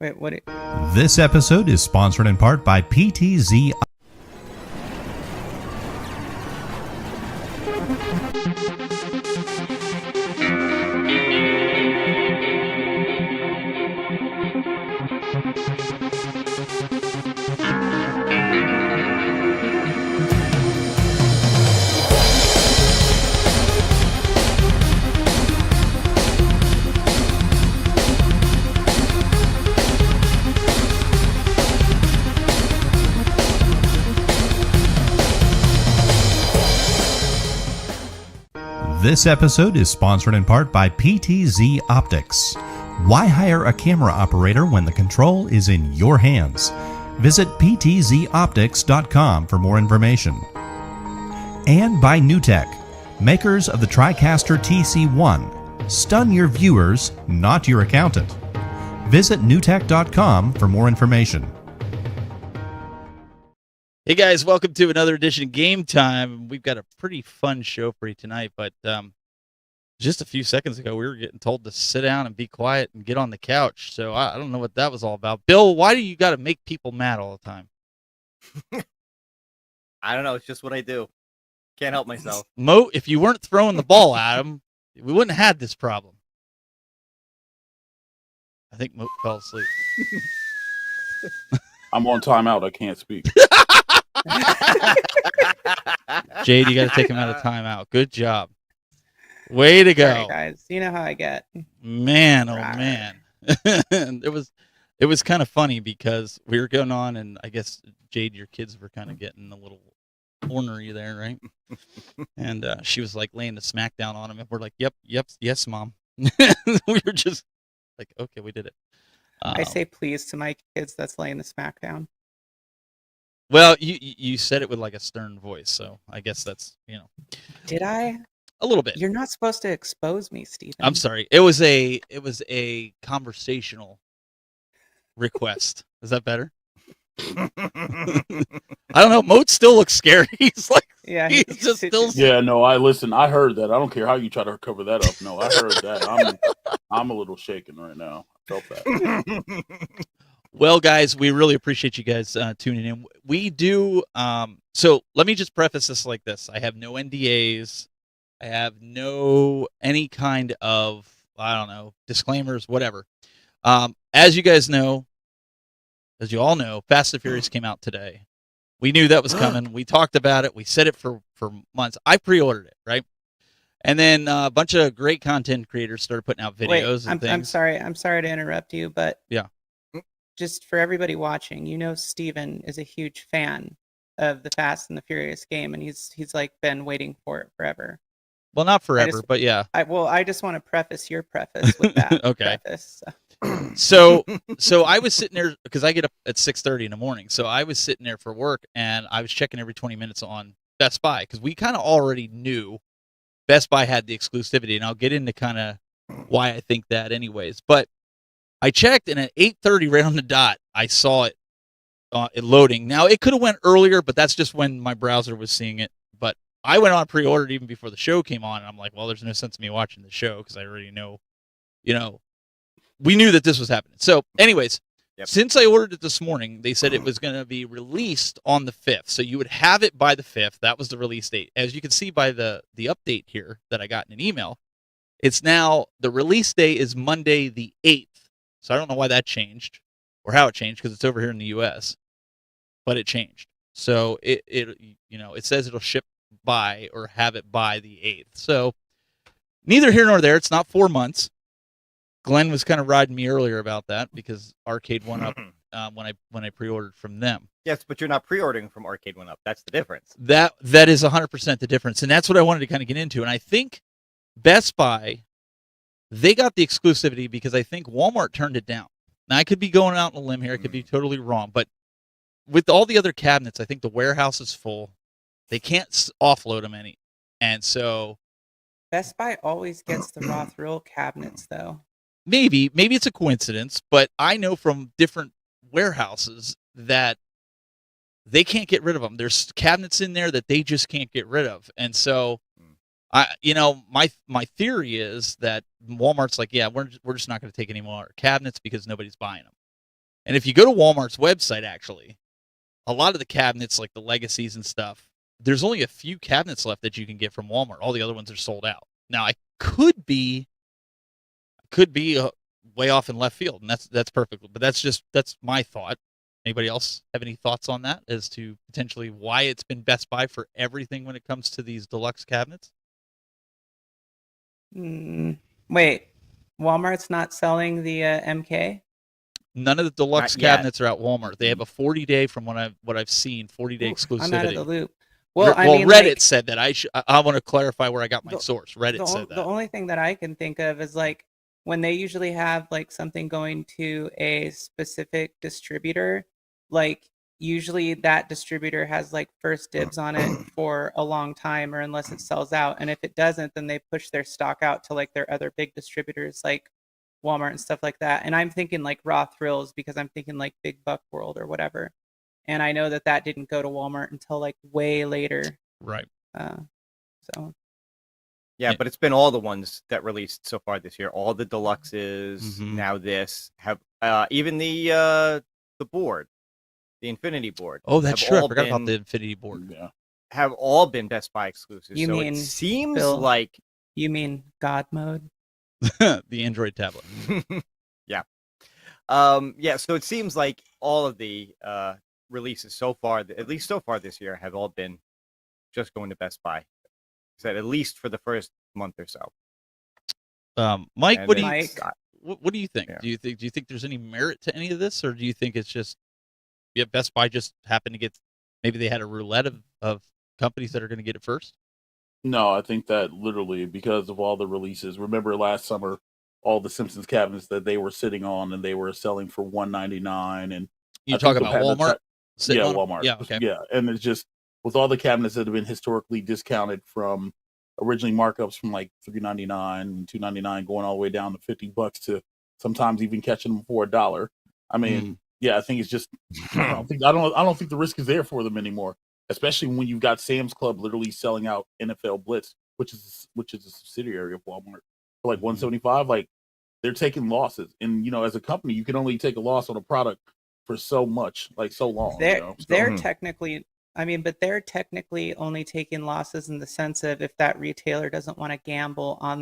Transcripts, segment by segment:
Wait, what? This episode is sponsored in part by PTZ. This episode is sponsored in part by PTZ Optics. Why hire a camera operator when the control is in your hands? Visit ptzoptics.com for more information. And by NewTek, makers of the TriCaster TC1. Stun your viewers, not your accountant. Visit newtek.com for more information. Hey guys, welcome to another edition of Game Time. We've got a pretty fun show for you tonight, but just a few seconds ago we were getting told to sit down and be quiet and get on the couch, so I don't know what that was all about. Bill, why do you got to make people mad all the time? I don't know, it's just what I do. Can't help myself. Mo, if you weren't throwing the ball at him, we wouldn't have had this problem. I think Mo fell asleep. I'm on timeout. I can't speak. Jade, you got to take him out of timeout. Good job. Way to go. Sorry, guys. You know how I get. Man, oh Rawr. man. It was kind of funny because we were going on, and I guess, Jade, your kids were kind of getting a little ornery there, right? And she was like laying the smack down on him, and we're like, yep, yes, Mom. We were just like, okay, we did it. I say please to my kids that's laying the smack down. Well, you said it with like a stern voice, so I guess that's, Did I? a little bit. You're not supposed to expose me, Stephen. I'm sorry. It was a conversational request. Is that better? I don't know. Moat still looks scared. He's like, Yeah, he's just still. Yeah, no, listen. I heard that. I don't care how you try to cover that up. No, I heard that. I'm a little shaken right now. I felt that. Well, guys, we really appreciate you guys tuning in. We do. So let me just preface this like this: I have no NDAs. I have no any kind of disclaimers, whatever. As you guys know, as you all know, Fast and Furious came out today. We knew that was coming. We talked about it. We said it for months. I pre-ordered it, right? And then a bunch of great content creators started putting out videos and things. I'm sorry to interrupt you, but Yeah. Just for everybody watching, Steven is a huge fan of the Fast and the Furious game, and he's like been waiting for it forever. Well, not forever, but yeah. I just want to preface your preface with that. Okay. Preface. So I was sitting there because I get up at 6:30 in the morning. So I was sitting there for work, and I was checking every 20 minutes on Best Buy because we kind of already knew Best Buy had the exclusivity, and I'll get into kind of why I think that anyways. But I checked, and at 8:30 right on the dot, I saw it loading. Now, it could have went earlier, but that's just when my browser was seeing it. But I went on pre-ordered even before the show came on, and I'm like, well, there's no sense in me watching the show because I already know, we knew that this was happening. So anyways, Since I ordered it this morning, they said it was going to be released on the 5th. So you would have it by the 5th. That was the release date. As you can see by the update here that I got in an email, it's now the release day is Monday the 8th. So I don't know why that changed or how it changed because it's over here in the U.S., but it changed. So it says it'll ship by or have it by the 8th. So neither here nor there. It's not 4 months. Glenn was kind of riding me earlier about that because Arcade went up when I pre-ordered from them. Yes, but you're not pre-ordering from Arcade One Up. That's the difference. That is 100% the difference, and that's what I wanted to kind of get into. And I think Best Buy, they got the exclusivity because I think Walmart turned it down. Now, I could be going out on a limb here. I could be totally wrong. But with all the other cabinets, I think the warehouse is full. They can't offload them any. And so Best Buy always gets the raw thrill cabinets, though. maybe it's a coincidence, but I know from different warehouses that they can't get rid of them. There's cabinets in there that they just can't get rid of. And so my theory is that Walmart's like, yeah, we're just not going to take any more cabinets because nobody's buying them. And if you go to Walmart's website, actually, a lot of the cabinets, like the legacies and stuff, there's only a few cabinets left that you can get from Walmart. All the other ones are sold out. Now, I could be way off in left field, and that's perfect. But that's my thought. Anybody else have any thoughts on that as to potentially why it's been Best Buy for everything when it comes to these deluxe cabinets? Wait, Walmart's not selling the MK? None of the deluxe Not yet. cabinets are at Walmart. They have a 40-day, from what I've seen, 40-day exclusivity. I'm out of the loop. Well, I mean, Reddit like, said that. I want to clarify where I got my source. Reddit said that. The only thing that I can think of is like when they usually have like something going to a specific distributor, like usually that distributor has like first dibs on it for a long time, or unless it sells out. And if it doesn't, then they push their stock out to like their other big distributors like Walmart and stuff like that. And I'm thinking like Raw Thrills because I'm thinking like Big Buck World or whatever. And I know that didn't go to Walmart until like way later. Right. So. Yeah, but it's been all the ones that released so far this year. All the deluxes, Mhm. now this have even the board, the Infinity board. Oh, that's have true. I all forgot about been- the Infinity board. Yeah. Have all been Best Buy exclusives. You so mean, it seems Bill? like You mean God mode? The Android tablet. yeah. Yeah, so it seems like all of the releases so far, at least so far this year, have all been just going to Best Buy. Said at least for the first month or so. Mike, And what do then you Mike? what do you think? Yeah. Do you think there's any merit to any of this, or do you think it's just Best Buy just happened to get, maybe they had a roulette of companies that are going to get it first? No, I think that literally because of all the releases. Remember last summer, all the Simpsons cabinets that they were sitting on and they were selling for $199, and You I think talking the about cabinets Walmart? that- Sitting yeah, on 'em? Walmart. Yeah, okay. Yeah, and it's just with all the cabinets that have been historically discounted from originally markups from like $3.99, $2.99, going all the way down to $50 to sometimes even catching them for $1. I mean, yeah, I think it's just I don't think the risk is there for them anymore. Especially when you've got Sam's Club literally selling out NFL Blitz, which is a subsidiary of Walmart, for like $175. Like they're taking losses, and as a company, you can only take a loss on a product for so much, like so long. They're technically, I mean, but they're technically only taking losses in the sense of if that retailer doesn't want to gamble on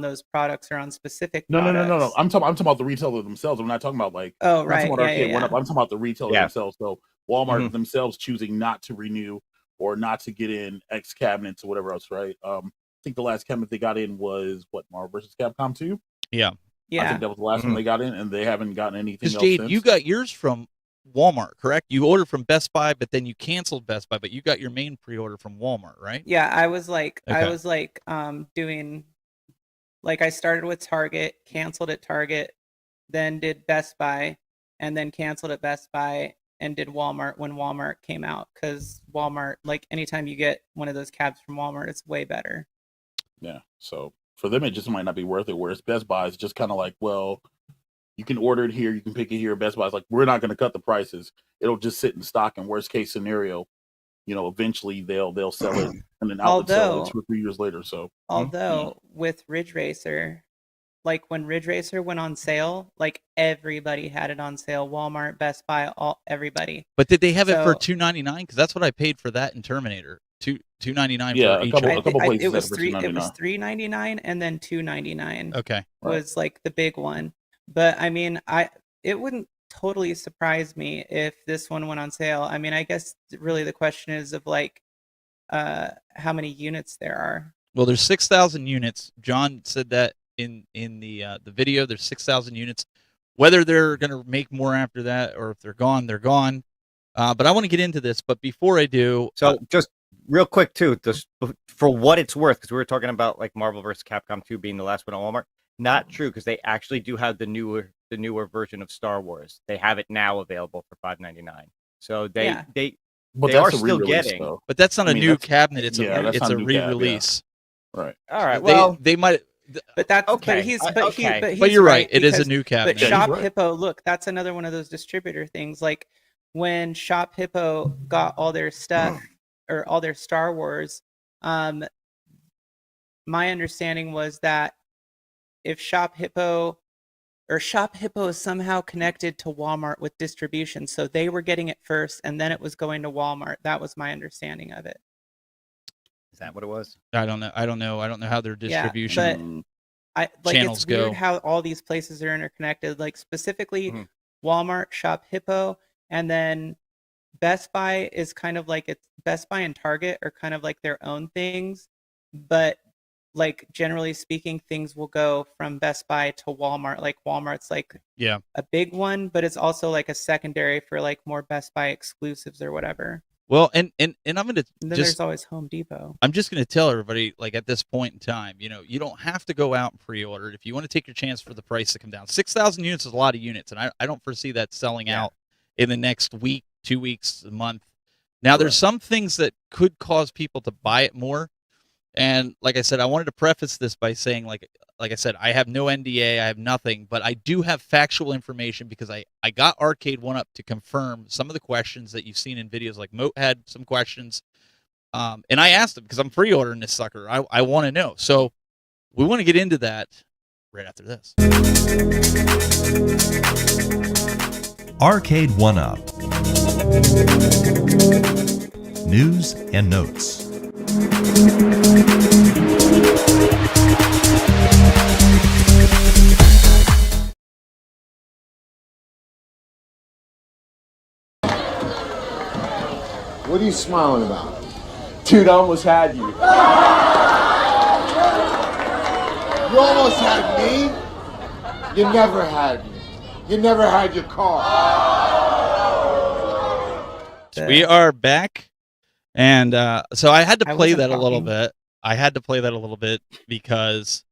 those products or on specific products. No. I'm talking about the retailer themselves. I'm not talking about like. Oh, I'm right. talking about Yeah, Arcade yeah, One Up. yeah. I'm talking about the retailer Yeah. themselves. So Walmart Mhm. themselves choosing not to renew or not to get in X cabinets or whatever else, right? I think the last cabinet they got in was what, Marvel vs. Capcom 2? Yeah. I Yeah. think that was the last one they got in, and they haven't gotten anything Because else Jade, since. you got yours from Walmart, correct? You ordered from Best Buy, but then you canceled Best Buy, but you got your main pre-order from Walmart, right? Yeah, I was like Okay. doing like I started with Target, canceled at Target, then did Best Buy, and then canceled at Best Buy and did Walmart when Walmart came out, because Walmart, like anytime you get one of those cabs from Walmart, it's way better. Yeah. So for them, it just might not be worth it. Whereas Best Buy is just kind of like, well, you can order it here, you can pick it here. Best Buy's like, we're not going to cut the prices. It'll just sit in stock. And worst case scenario, eventually they'll sell it, and then outlet sell it 2 or 3 years later. So Although with Ridge Racer, like when Ridge Racer went on sale, like everybody had it on sale. Walmart, Best Buy, everybody. But did they have it for So- $2.99? Because that's what I paid for that in Terminator. $2.99 Yeah, for a each. couple- one. a couple places it was had it for $3.99 $2.99. and then $2.99 Okay. was like the big one. But I mean, it wouldn't totally surprise me if this one went on sale. I mean, I guess really the question is of like how many units there are. Well, there's 6,000 units. John said that in the video. There's 6,000 units. Whether they're going to make more after that or if they're gone, they're gone. But I want to get into this. But before I do, So just real quick too, just for what it's worth, because we were talking about like Marvel vs. Capcom 2 being the last one at Walmart. Not true, because they actually do have the newer version of Star Wars. They have it now available for $5.99. So they Yeah. they but They that's are a still re-release, getting- though. but that's not I a mean, new that's- cabinet. It's yeah, that's it's not a a new cab, yeah. re-release. Right. all right. Well, they might. But that's Okay, But he's okay. but he's But you're right. It is a because- new But cabinet. Yeah, he's Shop right. Hippo, look, that's another one of those distributor things. Like when Shop Hippo got all their stuff or all their Star Wars, my understanding was that if Shop Hippo or Shop Hippo is somehow connected to Walmart with distribution, so they were getting it first, and then it was going to Walmart. That was my understanding of it. Is that what it was? I don't know. I don't know how their distribution channels it's weird go. how all these places are interconnected. Like specifically, Mhm. Walmart, Shop Hippo, and then Best Buy is kind of like it's Best Buy and Target are kind of like their own things, but like generally speaking, things will go from Best Buy to Walmart. Like Walmart's like Yeah. a big one, but it's also like a secondary for like more Best Buy exclusives or whatever. Well, and I'm gonna And then there's always Home Depot. I'm just gonna tell everybody, like at this point in time, you don't have to go out and pre-order it if you want to take your chance for the price to come down. 6,000 units is a lot of units, and I don't foresee that selling out in the next week, 2 weeks, a month. Now, there's some things that could cause people to buy it more. And like I said, I wanted to preface this by saying, like I said, I have no NDA, I have nothing, but I do have factual information because I got Arcade 1-Up to confirm some of the questions that you've seen in videos. Like Moat had some questions, and I asked him because I'm pre-ordering this sucker. I want to know. So we want to get into that right after this. Arcade 1-Up. News and notes. What are you smiling about? Dude, I almost had you. You almost had me? You never had me. You never had your car. We are back, and so I had to I play wasn't that a little talking. bit. I had to play that a little bit because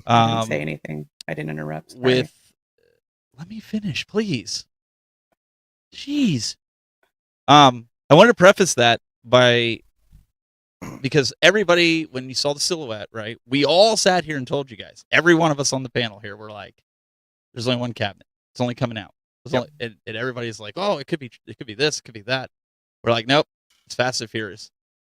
I didn't say anything. I didn't interrupt. Sorry. let me finish, please. Jeez. I wanted to preface that by because everybody, when you saw the silhouette, right? We all sat here and told you guys. Every one of us on the panel here were like, "There's only one cabinet. It's only coming out." And everybody's like, "Oh, it could be this, it could be that." We're like, "Nope, it's Fast and Furious."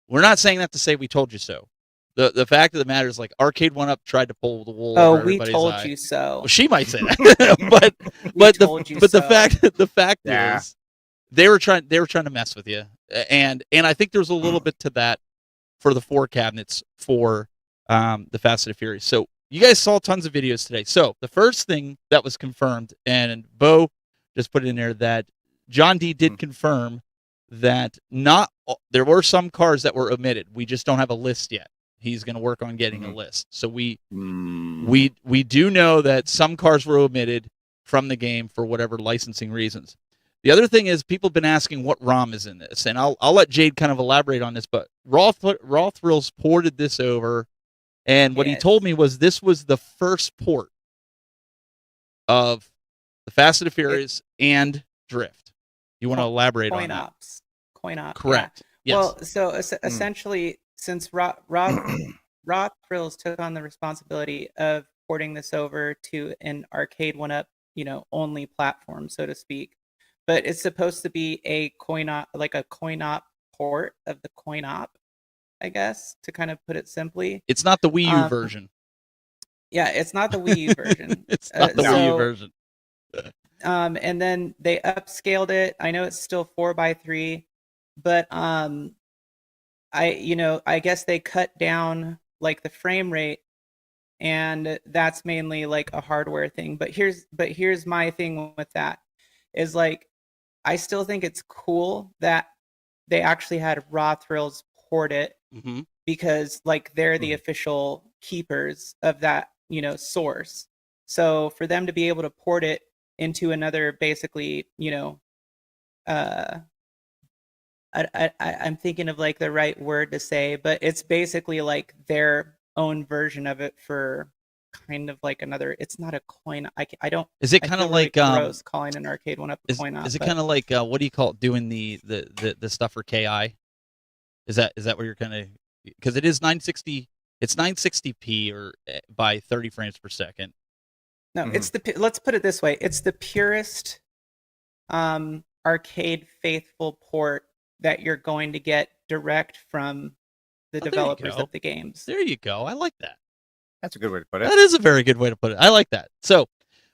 We're not saying that to say we told you so. The fact of the matter is, like, Arcade 1-Up tried to pull the wool over we everybody's told eye. you so. Well, she might say that, but told you the so. fact Yeah. is, they were trying to mess with you, and I think there's a little bit to that for the 4 cabinets for the Fast and Furious. So you guys saw tons of videos today. So the first thing that was confirmed, and Bo just put it in there, that John D did confirm that there were some cars that were omitted. We just don't have a list yet. He's going to work on getting a list. So we do know that some cars were omitted from the game for whatever licensing reasons. The other thing is, people have been asking what ROM is in this, and I'll let Jade kind of elaborate on this. But Raw Thrills ported this over, and what he told me was this was the first port of the Fast and the Furious and Drift. You want to elaborate on that? Coin ops. Correct. Yeah. Yes. Well, so essentially, since Raw Thrills took on the responsibility of porting this over to an Arcade 1-Up, only platform, so to speak, but it's supposed to be a coin op port of the coin op, I guess, to kind of put it simply. It's not the Wii U version. Yeah, it's not the Wii U version. It's not the Wii U version. And then they upscaled it. I know it's still 4x3, but I guess they cut down like the frame rate, and that's mainly like a hardware thing. But here's my thing with that is, like, I still think it's cool that they actually had Raw Thrills port it, because like they're the official keepers of that source. So for them to be able to port it into another, basically, I'm thinking of like the right word to say, but it's basically like their own version of it for kind of like another. It's not a coin. I don't. Is it I kind of feel like gross calling an Arcade 1-Up a coin op? Is it kind of like what do you call it? Doing the stuff for KI? Is that what you're kind of? Because it is 960. It's 960p or by 30 frames per second. No, it's let's put it this way. It's the purest arcade faithful port that you're going to get direct from the developers of the games. There you go. I like that. That's a good way to put it. That is a very good way to put it. I like that. So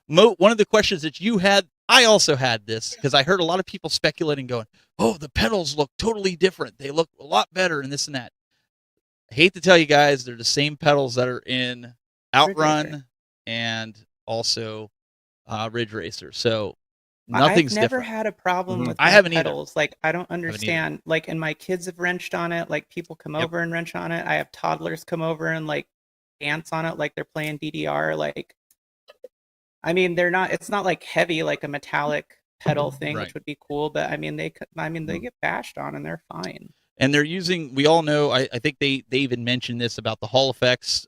one of the questions that you had, I also had this because I heard a lot of people speculating, going, "Oh, the pedals look totally different. They look a lot better, and this and that." I hate to tell you guys, they're the same pedals that are in Outrun and also Ridge Racer. So nothing's I've never different. had a problem with I my haven't either. pedals. Like, I don't understand. Like, and my kids have wrenched on it. Like, people come over and wrench on it. I have toddlers come over and like dance on it like they're playing DDR. Like, I mean, they're not. It's not like heavy like a metallic pedal thing, Right. which would be cool. But I mean, they get bashed on and they're fine. And they're using, we all know, I think they even mentioned this about the Hall Effects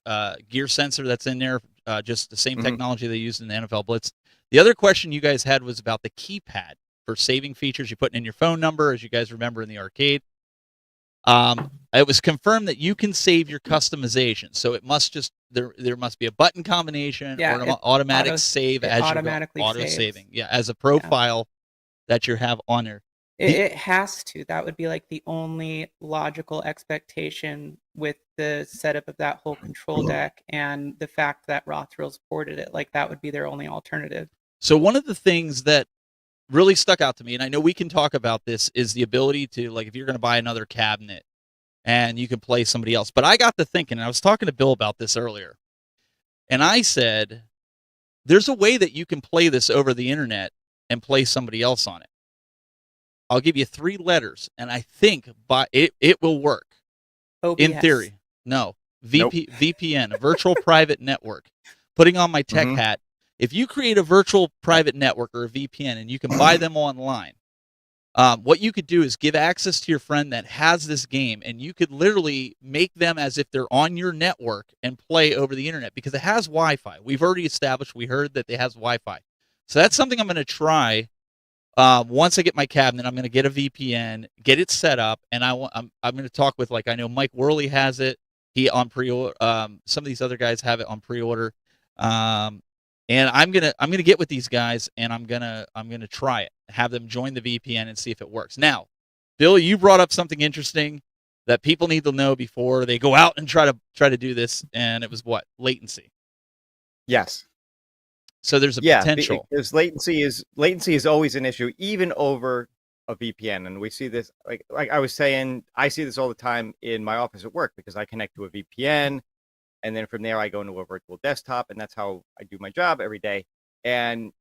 gear sensor that's in there, just the same technology they used in the NFL Blitz. The other question you guys had was about the keypad for saving features. You put in your phone number, as you guys remember in the arcade. It was confirmed that you can save your customization. So it must just, there must be a button combination or an automatic save as you're auto-saving. Yeah, as a profile that you have on there. It has to. That would be like the only logical expectation with the setup of that whole control deck and the fact that Raw Thrills ported it. Like, that would be their only alternative. So one of the things that really stuck out to me, and I know we can talk about this, is the ability to, like, if you're going to buy another cabinet and you can play somebody else. But I got to thinking, and I was talking to Bill about this earlier, and I said, there's a way that you can play this over the internet and play somebody else on it. I'll give you 3 letters, and I think it will work. OBS. In theory. No. VPN, a virtual private network. Putting on my tech hat. If you create a virtual private network or a VPN and you can buy them online, what you could do is give access to your friend that has this game, and you could literally make them as if they're on your network and play over the internet because it has Wi-Fi. We've already established, we heard that it has Wi-Fi. So that's something I'm going to try. Once I get my cabinet, I'm going to get a VPN, get it set up, and I'm going to talk with, like, I know Mike Worley has it. He on pre-order. Some of these other guys have it on pre-order. And I'm gonna get with these guys, and I'm gonna try it. Have them join the VPN and see if it works. Now, Bill, you brought up something interesting that people need to know before they go out and try to do this, and it was what? Latency. Yes. So there's a potential. Because latency is always an issue, even over a VPN. And we see this, like I was saying, I see this all the time in my office at work because I connect to a VPN, and then from there I go into a virtual desktop, and that's how I do my job every day. And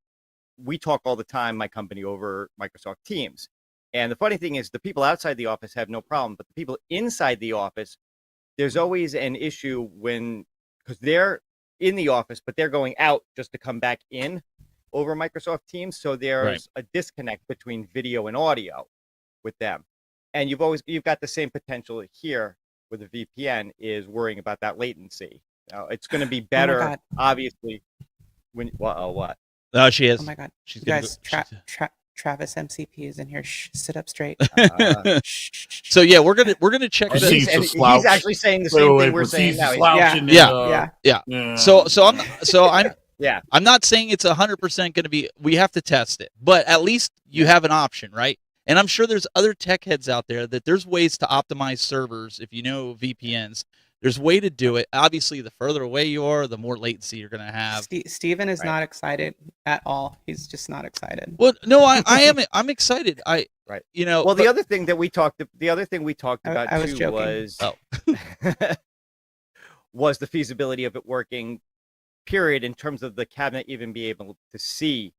we talk all the time, my company, over Microsoft Teams. And the funny thing is, the people outside the office have no problem, but the people inside the office, there's always an issue because they're in the office, but they're going out just to come back in over Microsoft Teams. So there's a disconnect between video and audio with them. And you've got the same potential here with a VPN, is worrying about that latency. Now, it's going to be better, obviously. What? Oh, she is. Oh my God. She's you guys, Travis MCP is in here. Shh, sit up straight. So yeah, we're gonna check this. He's actually saying the same thing we're saying now. Yeah. So I'm not saying it's 100% going to be. We have to test it, but at least you have an option, right? And I'm sure there's other tech heads out there that there's ways to optimize servers. If you know VPNs, there's a way to do it. Obviously, the further away you are, the more latency you're going to have. Steven is not excited at all. He's just not excited. Well, no, I am. I'm excited. Well, the other thing we talked about I was too joking. was the feasibility of it working, period, in terms of the cabinet even be able to see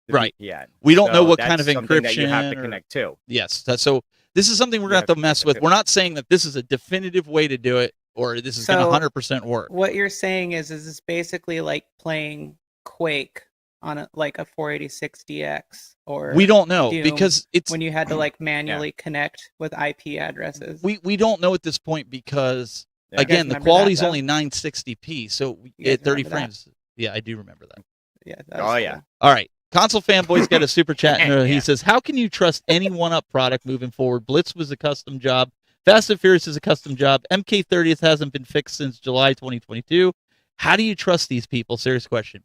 the VPN. We don't know what kind of encryption that you have to connect to. Yes. So this is something we're going to have to mess with. We're not saying that this is a definitive way to do it, or this is going to 100% work. What you're saying is it's basically like playing Quake on a 486DX, or we don't know Doom, because it's when you had to manually connect with IP addresses. We don't know at this point because again, the quality is only 960p, so at 30 frames. That? Yeah, I do remember that. Yeah. All right. Console Fanboy's got a super chat. He says, how can you trust any one-up product moving forward? Blitz was a custom job. Fast and Furious is a custom job. MK30th hasn't been fixed since July 2022. How do you trust these people? Serious question.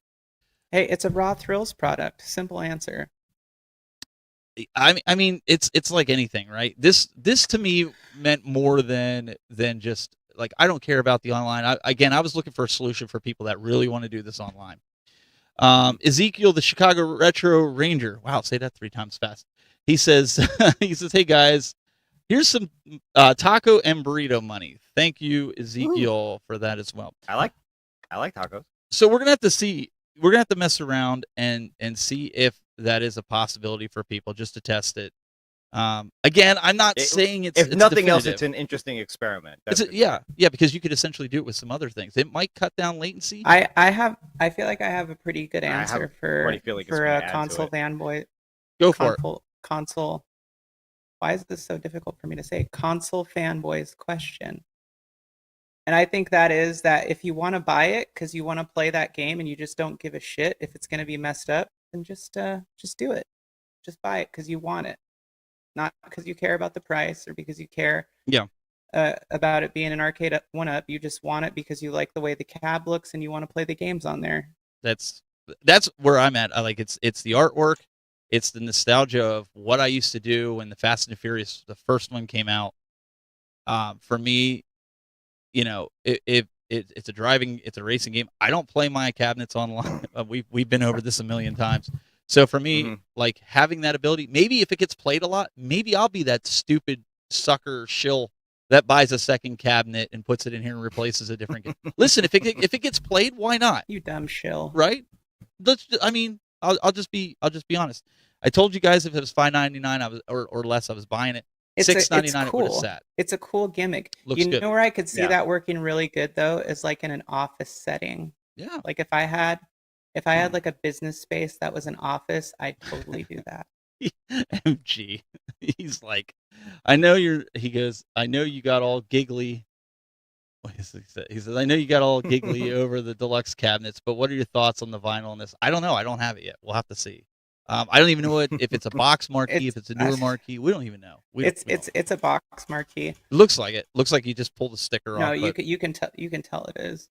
Hey, it's a Raw Thrills product. Simple answer. I mean, it's like anything, right? This to me meant more than just I don't care about the online. I was looking for a solution for people that really want to do this online. Ezekiel, the Chicago Retro Ranger. Wow, say that 3 times fast. He says, hey guys, here's some taco and burrito money. Thank you, Ezekiel, for that as well. I like tacos. So we're gonna have to see. We're gonna have to mess around and see if that is a possibility for people, just to test it. Again, I'm not saying it's nothing else, definitive. it's an interesting experiment. Yeah, because you could essentially do it with some other things. It might cut down latency. I feel like I have a pretty good answer for a console fanboy. Go for it. Console. Why is this so difficult for me to say? Console fanboys question. And I think that is that if you want to buy it because you want to play that game and you just don't give a shit if it's going to be messed up, then just do it. Just buy it because you want it, not because you care about the price or because you care about it being an arcade one-up. You just want it because you like the way the cab looks and you want to play the games on there. That's where I'm at. I like it's the artwork, it's the nostalgia of what I used to do when the Fast and the Furious, the first one, came out. For me, you know, it's a racing game. I don't play my cabinets online. We've been over this a million times. So for me, like having that ability, maybe if it gets played a lot, maybe I'll be that stupid sucker shill that buys a second cabinet and puts it in here and replaces a different game. Listen, if it gets played, why not? You dumb shill. Right? I'll just be honest. I told you guys if it was $5.99 or less, I was buying it. $6.99 it would have sat. It's a cool gimmick. Looks good. You know where I could see that working really good though is like in an office setting. Yeah. Like if I had like a business space that was an office, I'd totally do that. MG. He's like, I know you got all giggly. What is he say? He says, I know you got all giggly over the deluxe cabinets, but what are your thoughts on the vinyl on this? I don't know. I don't have it yet. We'll have to see. I don't even know if it's a box marquee, if it's a newer marquee. We don't even know. It's a box marquee. It looks like it. Looks like you just pulled the sticker off. No, you can tell it is.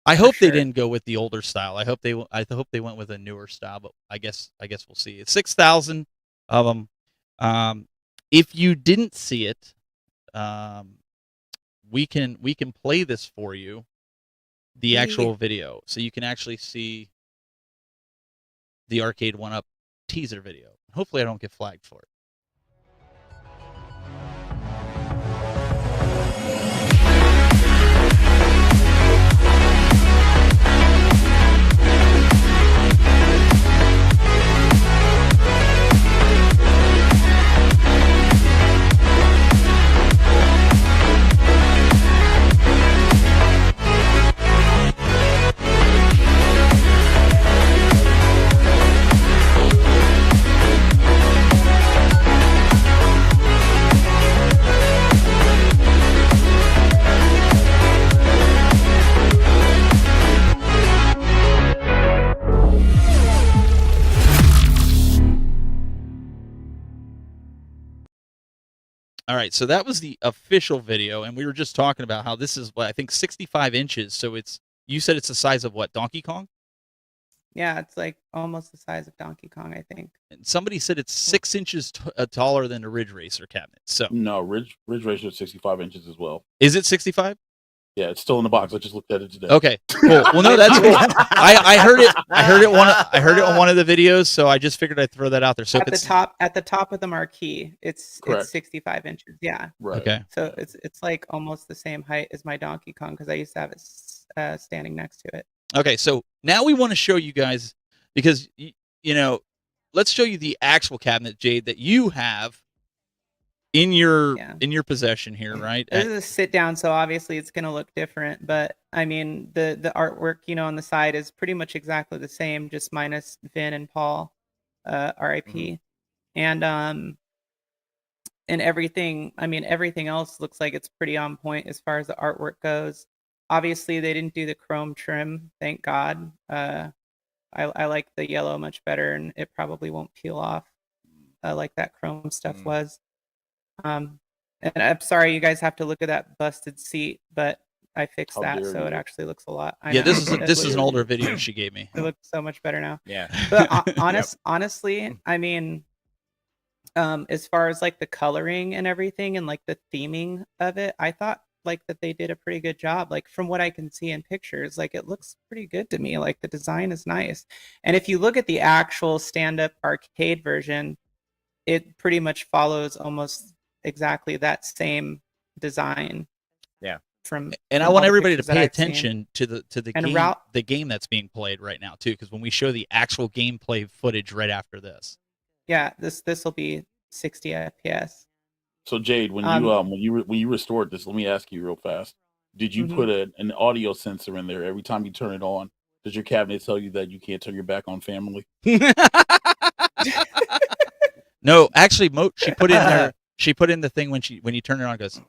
I hope they didn't go with the older style. I hope they went with a newer style, but I guess we'll see. It's 6,000 of them. If you didn't see it, we can play this for you, the actual video, so you can actually see the Arcade 1-Up teaser video. Hopefully I don't get flagged for it. All right, so that was the official video, and we were just talking about how this is, I think, 65 inches. So you said it's the size of what, Donkey Kong? Yeah, it's like almost the size of Donkey Kong, I think. And somebody said it's 6 inches taller than a Ridge Racer cabinet. So no, Ridge Racer is 65 inches as well. Is it 65? Yeah, it's still in the box. I just looked at it today. Okay, cool. Well, no, that's cool. I heard it on one of the videos, so I just figured I'd throw that out there. So at the top of the marquee, it's 65 inches. Yeah. Right. Okay. So it's like almost the same height as my Donkey Kong because I used to have it standing next to it. Okay, so now we want to show you guys because let's show you the actual cabinet, Jade, that you have in your possession here, right? This is a sit down, so obviously it's going to look different. But I mean, the artwork, on the side is pretty much exactly the same, just minus Vin and Paul, R.I.P. And everything. I mean, everything else looks like it's pretty on point as far as the artwork goes. Obviously, they didn't do the chrome trim, thank God. I like the yellow much better, and it probably won't peel off like that chrome stuff was. And I'm sorry you guys have to look at that busted seat, but I fixed that, so it actually looks a lot. This is an older video she gave me. It looks so much better now. Yeah. But honestly, I mean, as far as like the coloring and everything and like the theming of it, I thought like that they did a pretty good job. Like from what I can see in pictures, like it looks pretty good to me. Like the design is nice. And if you look at the actual stand-up arcade version, it pretty much follows almost exactly that same design Yeah. And I from all want the everybody to pictures that pay I've seen. attention to the And game the game that's being played right now too, because when we show the actual gameplay footage right after this. yeah, this will be 60 FPS. So Jade, when you restored this, let me ask you real fast. Did you Mhm. put an audio sensor in there every time you turn it on? Does your cabinet tell you that you can't turn your back on family? No, actually, she put in there. She put in the thing when you turn it on. Goes,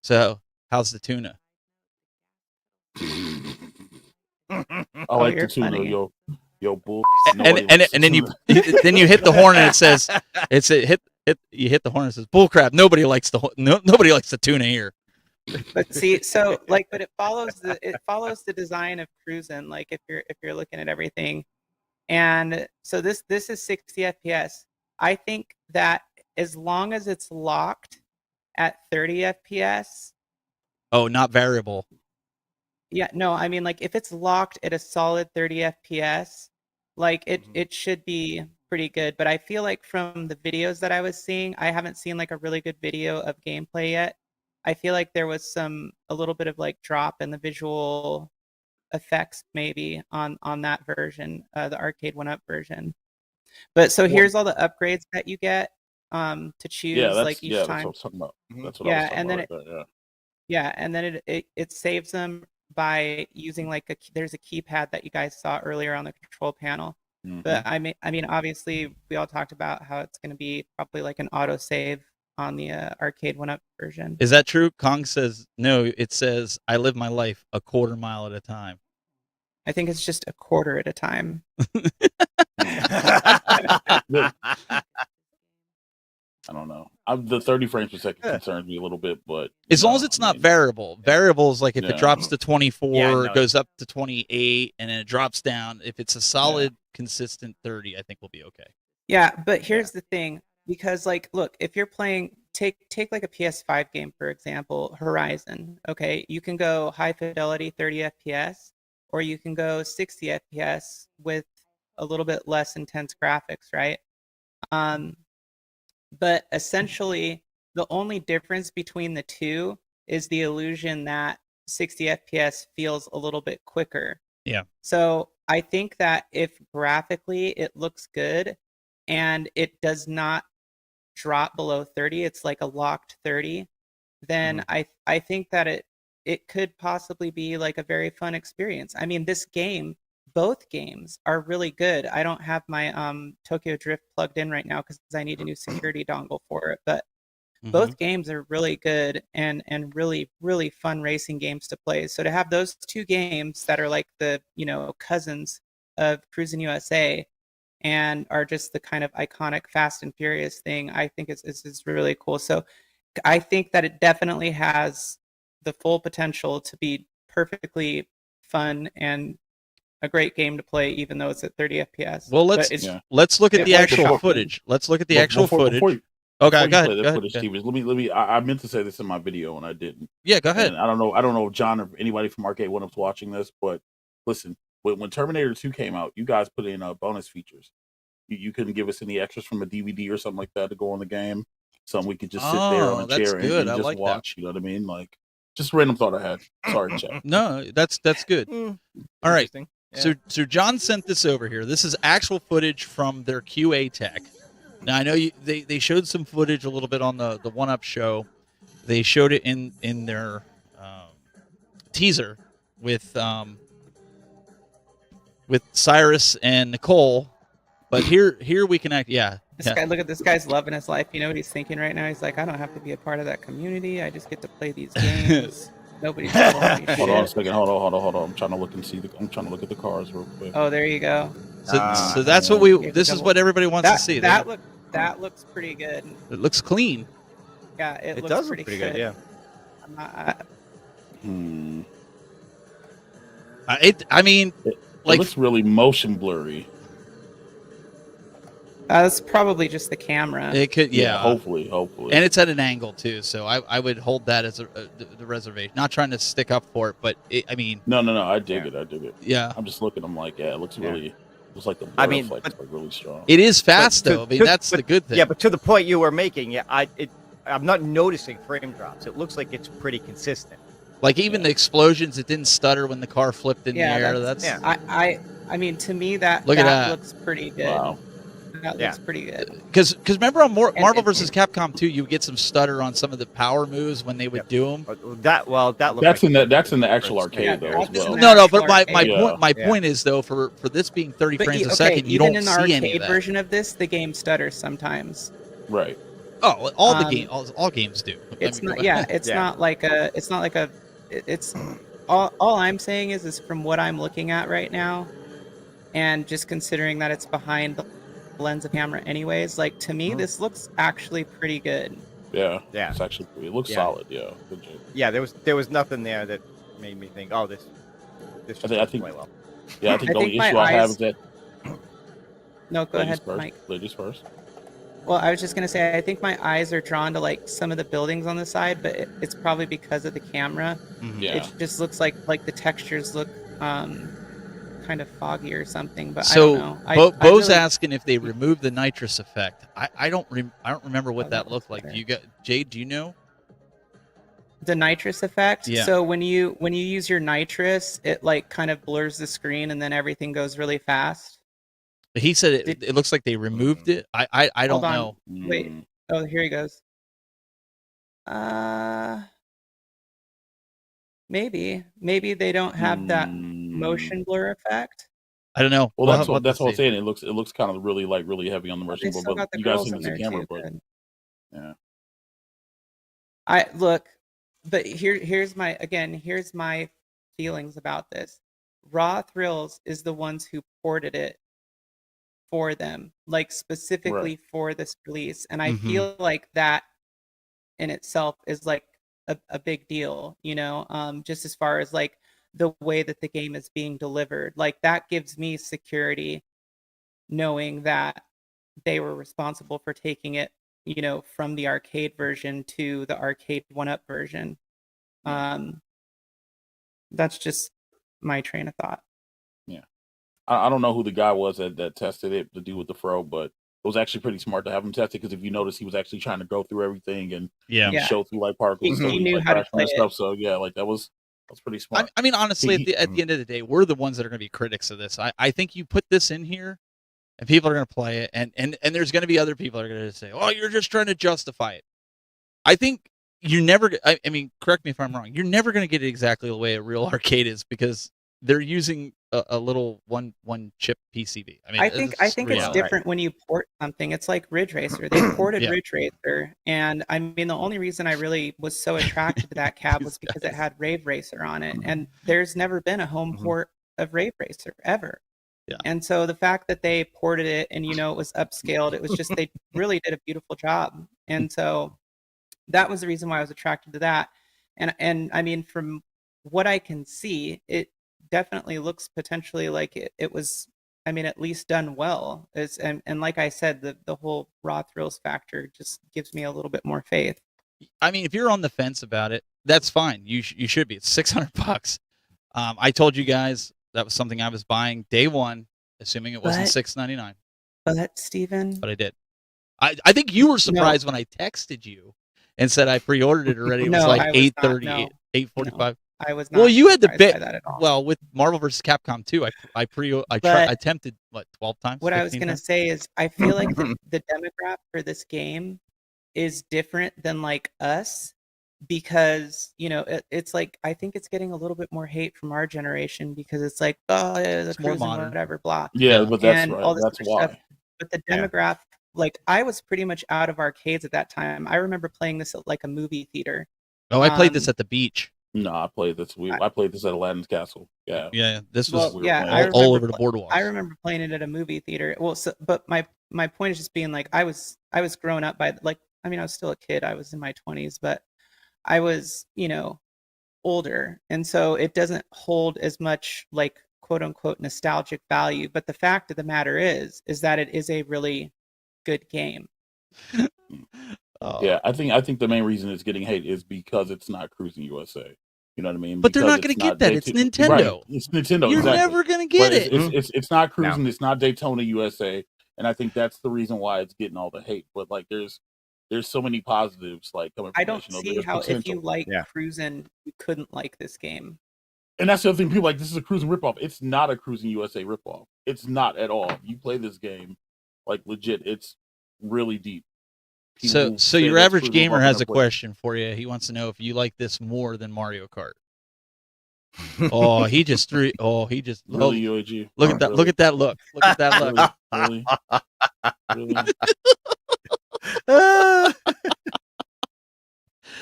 so how's the tuna? I Oh, like the you're tuna, funny. yo, bull. And Nobody likes the then you tuna. then you hit the horn and it says you hit the horn and it says bullcrap. Nobody likes nobody likes the tuna here. But see, so like, but it follows the design of cruising. Like if you're looking at everything, and so this is 60 FPS. I think that as long as it's locked at 30 FPS, Oh, not variable. yeah, no, I mean like if it's locked at a solid 30 FPS, like Mhm. it should be pretty good. But I feel like from the videos that I was seeing, I haven't seen like a really good video of gameplay yet. I feel like there was a little bit of like drop in the visual effects maybe on that version, the arcade 1-up version. But so Well, here's all the upgrades that you get to choose like each that's what I time. was talking about. Mhm. That's what I was Yeah, talking and about then right there. Yeah. yeah, and then it saves them by using like there's a keypad that you guys saw earlier on the control panel. But Mhm. I mean obviously we all talked about how it's going to be probably like an auto save on the arcade 1-up version. Is that true? Kong says no. It says I live my life a quarter mile at a time. I think it's just a quarter at a time. I don't know. The 30 frames per second concerns me a little bit, but As long as it's not variable. Variable is like if it drops to 24, it goes up to 28, and then it drops down. If it's a solid, consistent 30, I think we'll be okay. Yeah, but here's the thing, because like, look, if you're playing, take like a PS5 game for example, Horizon. Okay, you can go high fidelity 30 FPS, or you can go 60 FPS with a little bit less intense graphics, right? But essentially, the only difference between the two is the illusion that 60 FPS feels a little bit quicker. Yeah. So I think that if graphically it looks good and it does not drop below 30, it's like a locked 30, then I think that it could possibly be like a very fun experience. I mean, both games are really good. I don't have my Tokyo Drift plugged in right now because I need a new security dongle for it, but both games are really good and really really fun racing games to play. So to have those two games that are like the cousins of Cruis'n USA and are just the kind of iconic Fast and Furious thing, I think is really cool. So I think that it definitely has the full potential to be perfectly fun and a great game to play, even though it's at 30 FPS. Well, let's look at the actual footage. Let's look at the actual footage. Okay, go ahead. Footage, Steve, let me. I meant to say this in my video and I didn't. Yeah, go ahead. And I don't know if John or anybody from Arcade 1-Up's watching this, but listen, when Terminator 2 came out, you guys put in bonus features. You couldn't give us any extras from a DVD or something like that to go on the game. Something we could just sit there on a chair and just like watch. That. You know what I mean? Like, just a random thought I had. Sorry, chat. No, that's good. All right. Yeah. So John sent this over here. This is actual footage from their QA tech. Now I know they showed some footage a little bit on the 1-Up show. They showed it in their teaser with Cyrus and Nicole. But here we can act. Yeah. Guy, look at this guy's loving his life. You know what he's thinking right now? He's like, I don't have to be a part of that community. I just get to play these games. Nobody's telling me Hold on a second. Hold on. I'm trying to look and see. I'm trying to look at the cars real quick. Oh, there you go. So that's what this is what everybody wants to see. That looks pretty good. It looks clean. Yeah, it looks does pretty look pretty good. Yeah. I mean, it looks really motion blurry. That's probably just the camera. It could, yeah. Hopefully. And it's at an angle too, so I would hold that as the reservation. Not trying to stick up for it, but I mean, no. I dig it. yeah, I'm just looking. I'm like, it looks really. Looks like the I blur mean, effect is like really strong. it is fast But though. I mean, that's the good thing. Yeah, but to the point you were making, I'm not noticing frame drops. It looks like it's pretty consistent. Like even the explosions, it didn't stutter when the car flipped in the air. That's I mean, to me that looks pretty good. Wow. That looks pretty good. Because remember on Marvel vs. Capcom 2, you would get some stutter on some of the power moves when they would do them. That looked that's in the actual arcade though as well. No, but my point is though, for this being 30 frames a second, you don't see any of that. Even in the arcade version of this, the game stutters sometimes. Right. Oh, all games do. It's not. Yeah, it's not like a. It's not like a. It's all I'm saying is from what I'm looking at right now, and just considering that it's behind the lens of camera anyways, like to me this looks actually pretty good. Yeah, it's actually it looks solid. Yeah, there was nothing there that made me think, oh, this I think play well. Yeah, I think the only issue I have is that. No, go ahead, Mike. Ladies first. Well, I was just gonna say I think my eyes are drawn to like some of the buildings on the side, but it's probably because of the camera. Yeah, it just looks like the textures look kind of foggy or something, but so, I don't know. Bo's asking if they removed the nitrous effect. I don't remember what that looked like. Do you got Jade? Do you know the nitrous effect? Yeah. So when you use your nitrous, it like kind of blurs the screen, and then everything goes really fast. He said it looks like they removed it. I don't know. Wait. Oh, here he goes. Maybe they don't have that motion blur effect. I don't know. Well, that's what I'm saying. It looks kind of really heavy on the motion blur, but you guys think it's a camera, but yeah. I look, but here's my feelings about this. Raw Thrills is the ones who ported it for them, like specifically for this release, and I feel like that in itself is like a big deal, just as far as like the way that the game is being delivered. Like that gives me security knowing that they were responsible for taking it, from the arcade version to the arcade 1-up version. That's just my train of thought. Yeah. I don't know who the guy was that tested it, the dude with the fro, but it was actually pretty smart to have him test it, because if you notice, he was actually trying to go through everything and show through light particles. He knew how to play stuff. So yeah, like that was pretty smart. I mean, honestly, at the end of the day, we're the ones that are going to be critics of this. I think you put this in here, and people are going to play it, and there's going to be other people that are going to say, "Oh, you're just trying to justify it." I think you're never. I mean, correct me if I'm wrong. You're never going to get it exactly the way a real arcade is, because they're using a little one chip PCB. I mean, I think it's different when you port something. It's like Ridge Racer. They ported Ridge Racer, and I mean the only reason I really was so attracted to that cab was because it had Rave Racer on it, and there's never been a home port of Rave Racer ever. Yeah. And so the fact that they ported it and it was upscaled, it was just they really did a beautiful job, and so that was the reason why I was attracted to that. And I mean, from what I can see, it definitely looks potentially like it was, I mean, at least done well. And like I said, the whole Raw Thrills factor just gives me a little bit more faith. I mean, if you're on the fence about it, that's fine. You should be. It's $600. I told you guys that was something I was buying day one, assuming it wasn't $6.99. But Steven, but I did. I think you were surprised when I texted you and said I pre-ordered it already. It was like 8:30, 8:45. I was not. Well, you had to bet. That at all. Well, with Marvel vs. Capcom 2, I attempted 12 times. What I was gonna say is, I feel like the demographic for this game is different than like us, because it's like I think it's getting a little bit more hate from our generation, because it's like, oh, it's more modern, whatever, blah. Yeah, but that's right. All this that's why. Stuff. But the demographic, like I was pretty much out of arcades at that time. I remember playing this at like a movie theater. Oh, I played this at the beach. No, I played this. I played this at Aladdin's Castle. Yeah. Yeah. This was all over the boardwalk. I remember playing it at a movie theater. Well, but my point is just being like, I was grown up by, like, I mean, I was still a kid. I was in my 20s, but I was, older. And so it doesn't hold as much like quote unquote nostalgic value. But the fact of the matter is that it is a really good game. Oh. Yeah, I think the main reason it's getting hate is because it's not Cruising USA. You know what I mean? But they're Because not going it's to get not that. It's Daytona. Right. Nintendo. It's Nintendo. You're Exactly. never going to But get it. it's not No. Cruising. It's not Daytona USA, and I think that's the reason why it's getting all the hate. But like, there's so many positives like coming I from don't this. You know, see there's how if you potential. like Yeah. Cruisin', you couldn't like this game. And that's the other thing. People are like, this is a Cruising ripoff. It's not a Cruising USA ripoff. It's not at all. You play this game, like legit. It's really deep. So People say your that's average Cruising gamer ripoff has and a play. question for you. He wants to know if you like this more than Mario Kart. Oh, he just threw. Oh, he just. Really, Oh, UAG. look at that! Really? Look at that look! Look at that look! Really, really.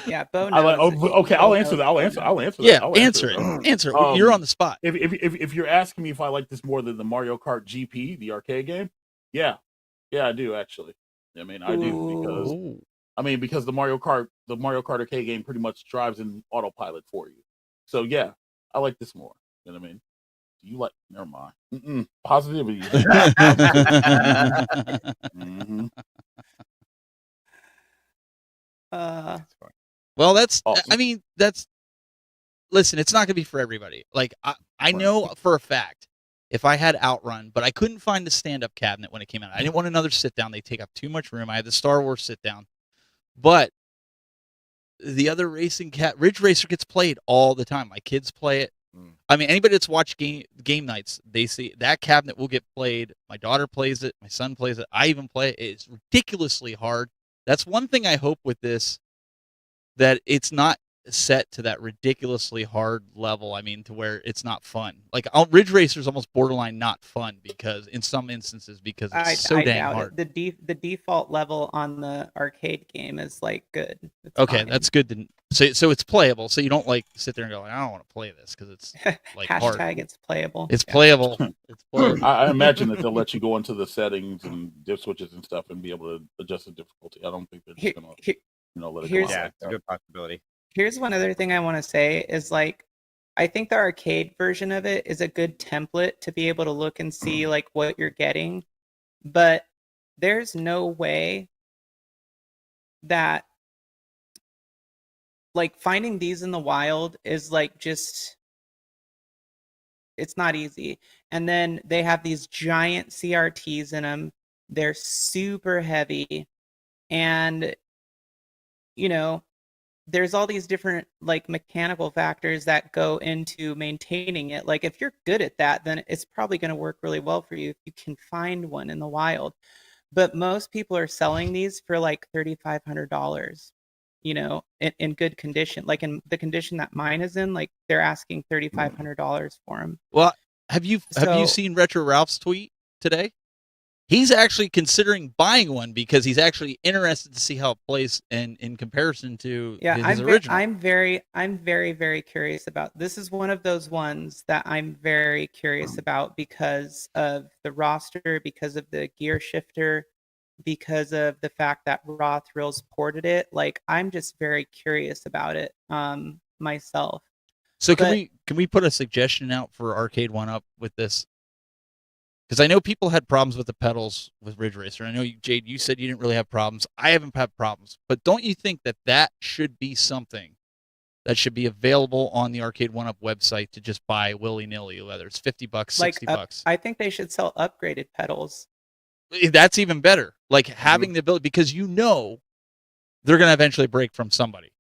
Yeah, Bo I like. knows. Okay, I'll answer that. I'll answer that. Yeah, I'll answer it. Answer it. You're on the spot. If you're asking me if I like this more than the Mario Kart GP, the arcade game, yeah, I do actually. I mean, I do because the Mario Kart arcade game pretty much drives in autopilot for you. So yeah, I like this more. You know what I mean? Do you like? Never mind. Positivity. Mm-hmm. Well, that's. Awesome. I mean, that's. Listen, it's not going to be for everybody. Like I know for a fact, if I had Outrun, but I couldn't find the stand-up cabinet when it came out. I didn't want another sit-down. They take up too much room. I had the Star Wars sit-down, but the other racing Ridge Racer gets played all the time. My kids play it. I mean, anybody that's watched game nights, they see that cabinet will get played. My daughter plays it. My son plays it. I even play it. It's ridiculously hard. That's one thing I hope with this, that it's not set to that ridiculously hard level. I mean, to where it's not fun. Like Ridge Racer is almost borderline not fun because in some instances because it's so dang hard. The default level on the arcade game is like good. It's okay, fine. that's good. So it's playable. So you don't like sit there and go, I don't want to play this because it's like hard. Hashtag it's playable. It's playable. It's playable. I imagine that they'll let you go into the settings and diff switches and stuff and be able to adjust the difficulty. I don't think they're just gonna let it go. Yeah, it's a good possibility. Here's one other thing I want to say is like, I think the arcade version of it is a good template to be able to look and see like what you're getting, but there's no way that like finding these in the wild is like just, it's not easy. And then they have these giant CRTs in them. They're super heavy, and you know, there's all these different like mechanical factors that go into maintaining it. Like if you're good at that, then it's probably going to work really well for you if you can find one in the wild. But most people are selling these for like $3,500, you know, in good condition. Like in the condition that mine is in, like they're asking $3,500 for them. Well, have you seen Retro Ralph's tweet today? He's actually considering buying one because he's actually interested to see how it plays in comparison to his original. I'm very, very curious about. This is one of those ones that I'm very curious about because of the roster, because of the gear shifter, because of the fact that Raw Thrills ported it. Like I'm just very curious about it myself. So can we put a suggestion out for Arcade 1-Up with this? Because I know people had problems with the pedals with Ridge Racer. I know, Jade, you said you didn't really have problems. I haven't had problems. But don't you think that should be something that should be available on the Arcade 1-Up website to just buy willy-nilly, whether it's $50, $60? I think they should sell upgraded pedals. That's even better. Like having the ability, because you know they're going to eventually break from somebody.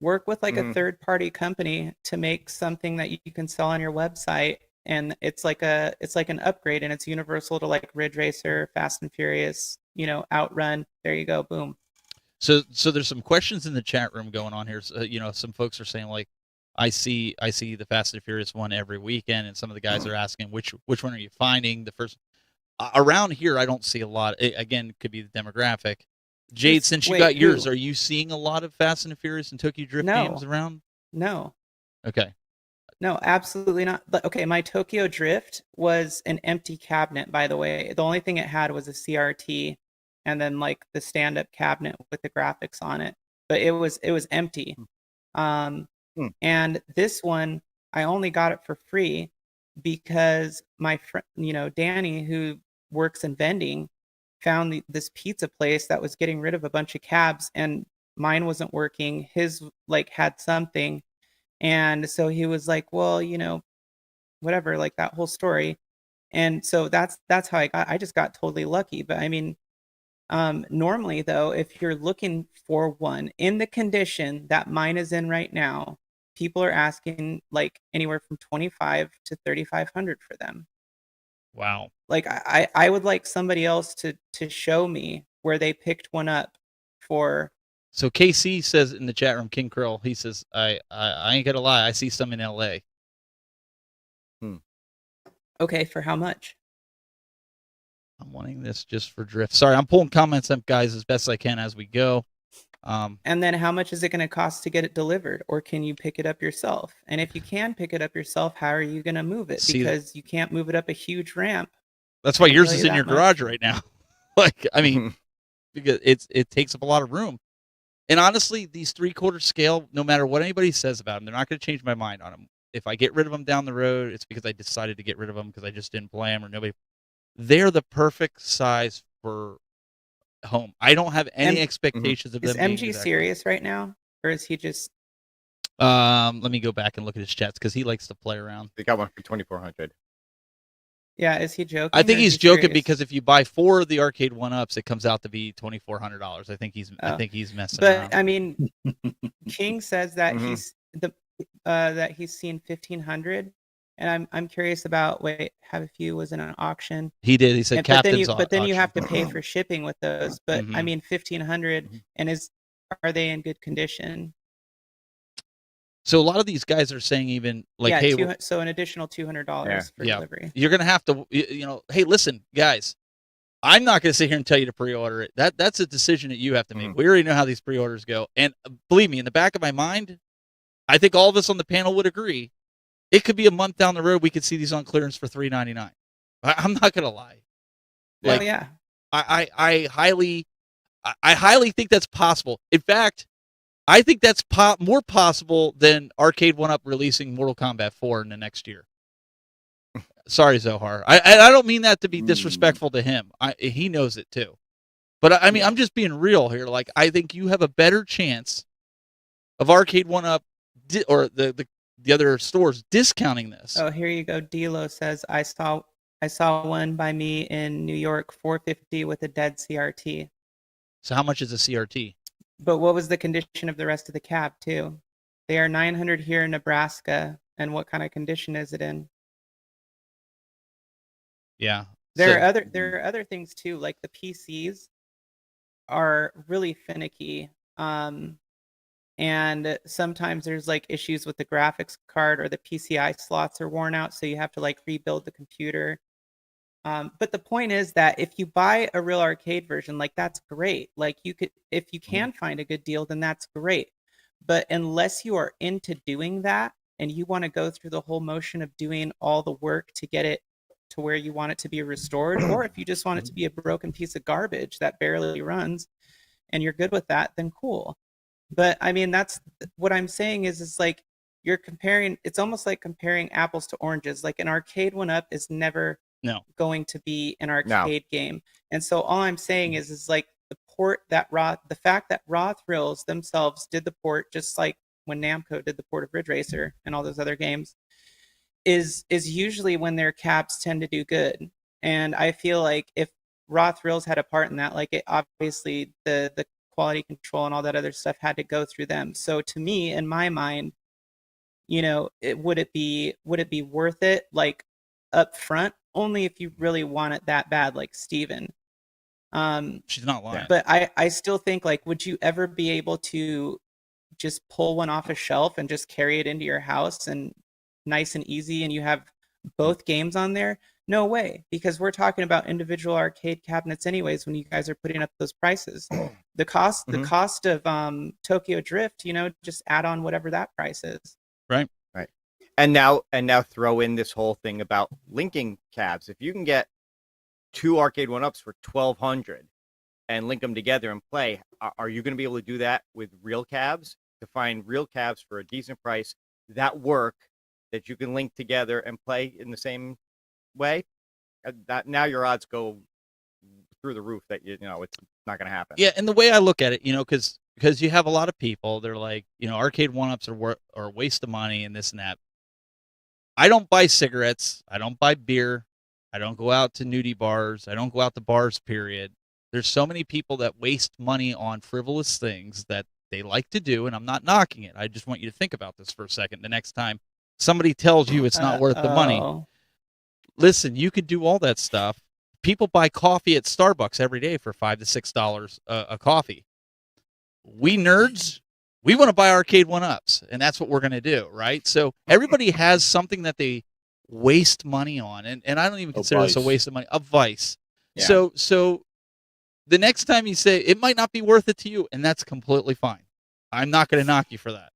Work with like a third-party company to make something that you can sell on your website. And it's like an upgrade, and it's universal to like Ridge Racer, Fast and Furious, you know, Outrun. There you go, boom. So there's some questions in the chat room going on here. So, you know, some folks are saying like, I see the Fast and Furious one every weekend, and some of the guys are asking which one are you finding? The first around here, I don't see a lot. Again, it could be the demographic. Jade, since you got yours, are you seeing a lot of Fast and Furious and Tokyo Drift games around? No. Okay. No, absolutely not. But okay, my Tokyo Drift was an empty cabinet, by the way. The only thing it had was a CRT and then like the stand-up cabinet with the graphics on it. But it was empty. And this one, I only got it for free because my friend, you know, Danny, who works in vending, found this pizza place that was getting rid of a bunch of cabs, and mine wasn't working. His like had something, and so he was like, well, whatever, like that whole story. And so that's how I just got totally lucky. But I mean, normally though, if you're looking for one in the condition that mine is in right now, people are asking like anywhere from 25 to 3,500 for them. Wow. Like I would like somebody else to show me where they picked one up for. So KC says in the chat room, King Krill, he says, I ain't gonna lie, I see some in LA. Okay, for how much? I'm wanting this just for drift. Sorry, I'm pulling comments up, guys, as best I can as we go. And then how much is it going to cost to get it delivered? Or can you pick it up yourself? And if you can pick it up yourself, how are you going to move it? Because you can't move it up a huge ramp. That's why yours tell is you in your that much. garage right now. Like, I mean, because it takes up a lot of room. And honestly, these 3/4 scale, no matter what anybody says about them, they're not going to change my mind on them. If I get rid of them down the road, it's because I decided to get rid of them because I just didn't play them or nobody. They're the perfect size for home. I don't have any expectations of them. Is MG serious right now, or is he just? Let me go back and look at his chats because he likes to play around. They got one for 2,400. Yeah, is he joking? I think or is he's he joking serious? because if you buy 4 of the arcade 1-ups, it comes out to be $2,400. I think he's messing around. But I mean, King says that Mhm. he's that he's seen 1,500, and I'm curious about. Wait, have a few was in an auction. He did. He said Captain's but then you have to auction. pay for shipping with those. But I Mhm. mean, 1,500, and are they in good condition? So a lot of these guys are saying even like, Yeah, hey, so an additional $200 for delivery. you're gonna have to, hey, listen, guys, I'm not gonna sit here and tell you to pre-order it. That's a decision that you have to make. We already know how these pre-orders go, and believe me, in the back of my mind, I think all of us on the panel would agree. It could be a month down the road we could see these on clearance for $399. I'm not gonna lie. Like, yeah, I highly think that's possible. In fact, I think that's more possible than Arcade 1-Up releasing Mortal Kombat 4 in the next year. Sorry, Zohar. I don't mean that to be disrespectful to him. He knows it too. But I mean, I'm just being real here. Like, I think you have a better chance of Arcade 1-Up or the other stores discounting this. Oh, here you go. Dilo says I saw one by me in New York, $450 with a dead CRT. So how much is a CRT? But what was the condition of the rest of the cab too? They are 900 here in Nebraska, and what kind of condition is it in? Yeah. There are other things too, like the PCs are really finicky. And sometimes there's like issues with the graphics card, or the PCI slots are worn out, so you have to like rebuild the computer. But the point is that if you buy a real arcade version, like that's great. Like if you can find a good deal, then that's great. But unless you are into doing that and you want to go through the whole motion of doing all the work to get it to where you want it to be restored, or if you just want it to be a broken piece of garbage that barely runs and you're good with that, then cool. But I mean, that's what I'm saying is like you're comparing, it's almost like comparing apples to oranges. Like an arcade 1-Up is never going to be an arcade game. And so all I'm saying is like the fact that Raw Thrills themselves did the port, just like when Namco did the port of Ridge Racer and all those other games, is usually when their cabs tend to do good. And I feel like if Raw Thrills had a part in that, like it obviously the quality control and all that other stuff had to go through them. So to me, in my mind, would it be worth it like up front? Only if you really want it that bad, like Steven. She's not lying. But I still think, like, would you ever be able to just pull one off a shelf and just carry it into your house and nice and easy, and you have both games on there? No way, because we're talking about individual arcade cabinets anyways when you guys are putting up those prices. The cost of Tokyo Drift, just add on whatever that price is. Right. And now throw in this whole thing about linking cabs. If you can get 2 arcade 1-Ups for $1,200 and link them together and play, are you going to be able to do that with real cabs? To find real cabs for a decent price that work, that you can link together and play in the same way? That now your odds go through the roof that it's not going to happen. Yeah, and the way I look at it, because you have a lot of people, they're like, arcade one-ups are a waste of money and this and that. I don't buy cigarettes. I don't buy beer. I don't go out to nudie bars. I don't go out to bars, period. There's so many people that waste money on frivolous things that they like to do, and I'm not knocking it. I just want you to think about this for a second. The next time somebody tells you it's not worth the money, listen, you could do all that stuff. People buy coffee at Starbucks every day for $5 to $6 a coffee. We nerds, we want to buy arcade one-ups, and that's what we're going to do, right? So everybody has something that they waste money on, and I don't even consider this a waste of money, a vice. Yeah. So the next time you say it might not be worth it to you, and that's completely fine. I'm not going to knock you for that.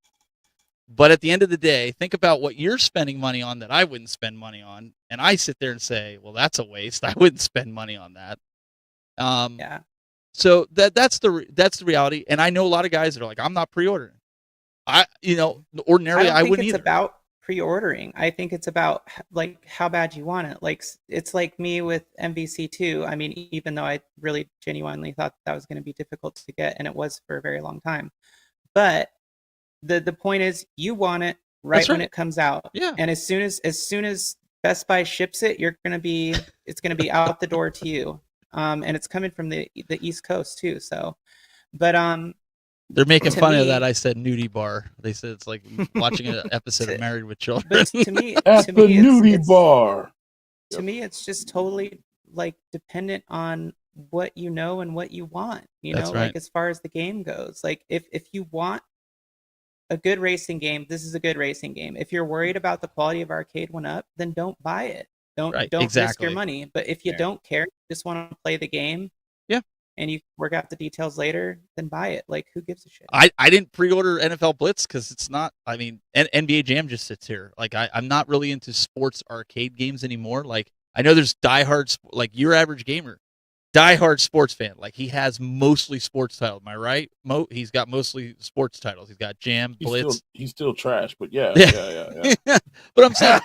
But at the end of the day, think about what you're spending money on that I wouldn't spend money on, and I sit there and say, well, that's a waste. I wouldn't spend money on that. Yeah. So that's the reality, and I know a lot of guys that are like, I'm not pre-ordering. Ordinarily I wouldn't either. It's about pre-ordering. I think it's about like how bad you want it. Like it's like me with MVC2. I mean, even though I really genuinely thought that was going to be difficult to get, and it was for a very long time, but the point is you want it right when it comes out. Yeah. And as soon as Best Buy ships it, it's gonna be out the door to you. And it's coming from the East Coast too. So, but they're making fun of that. I said nudie bar. They said it's like watching an episode of Married with Children. But to me, nudie bar. To me, it's just totally like dependent on what you know and what you want. Like as far as the game goes. Like if you want a good racing game, this is a good racing game. If you're worried about the quality of arcade one-up, then don't buy it. Don't risk your money. But if you don't care, just want to play the game, and you work out the details later, then buy it. Like, who gives a shit? I didn't pre-order NFL Blitz because it's not. I mean, NBA Jam just sits here. Like, I'm not really into sports arcade games anymore. Like, I know there's diehards, like your average gamer, diehard sports fan. Like, he has mostly sports titles. Am I right? He's got mostly sports titles. He's got Jam, Blitz. He's still trash, but yeah. But I'm saying,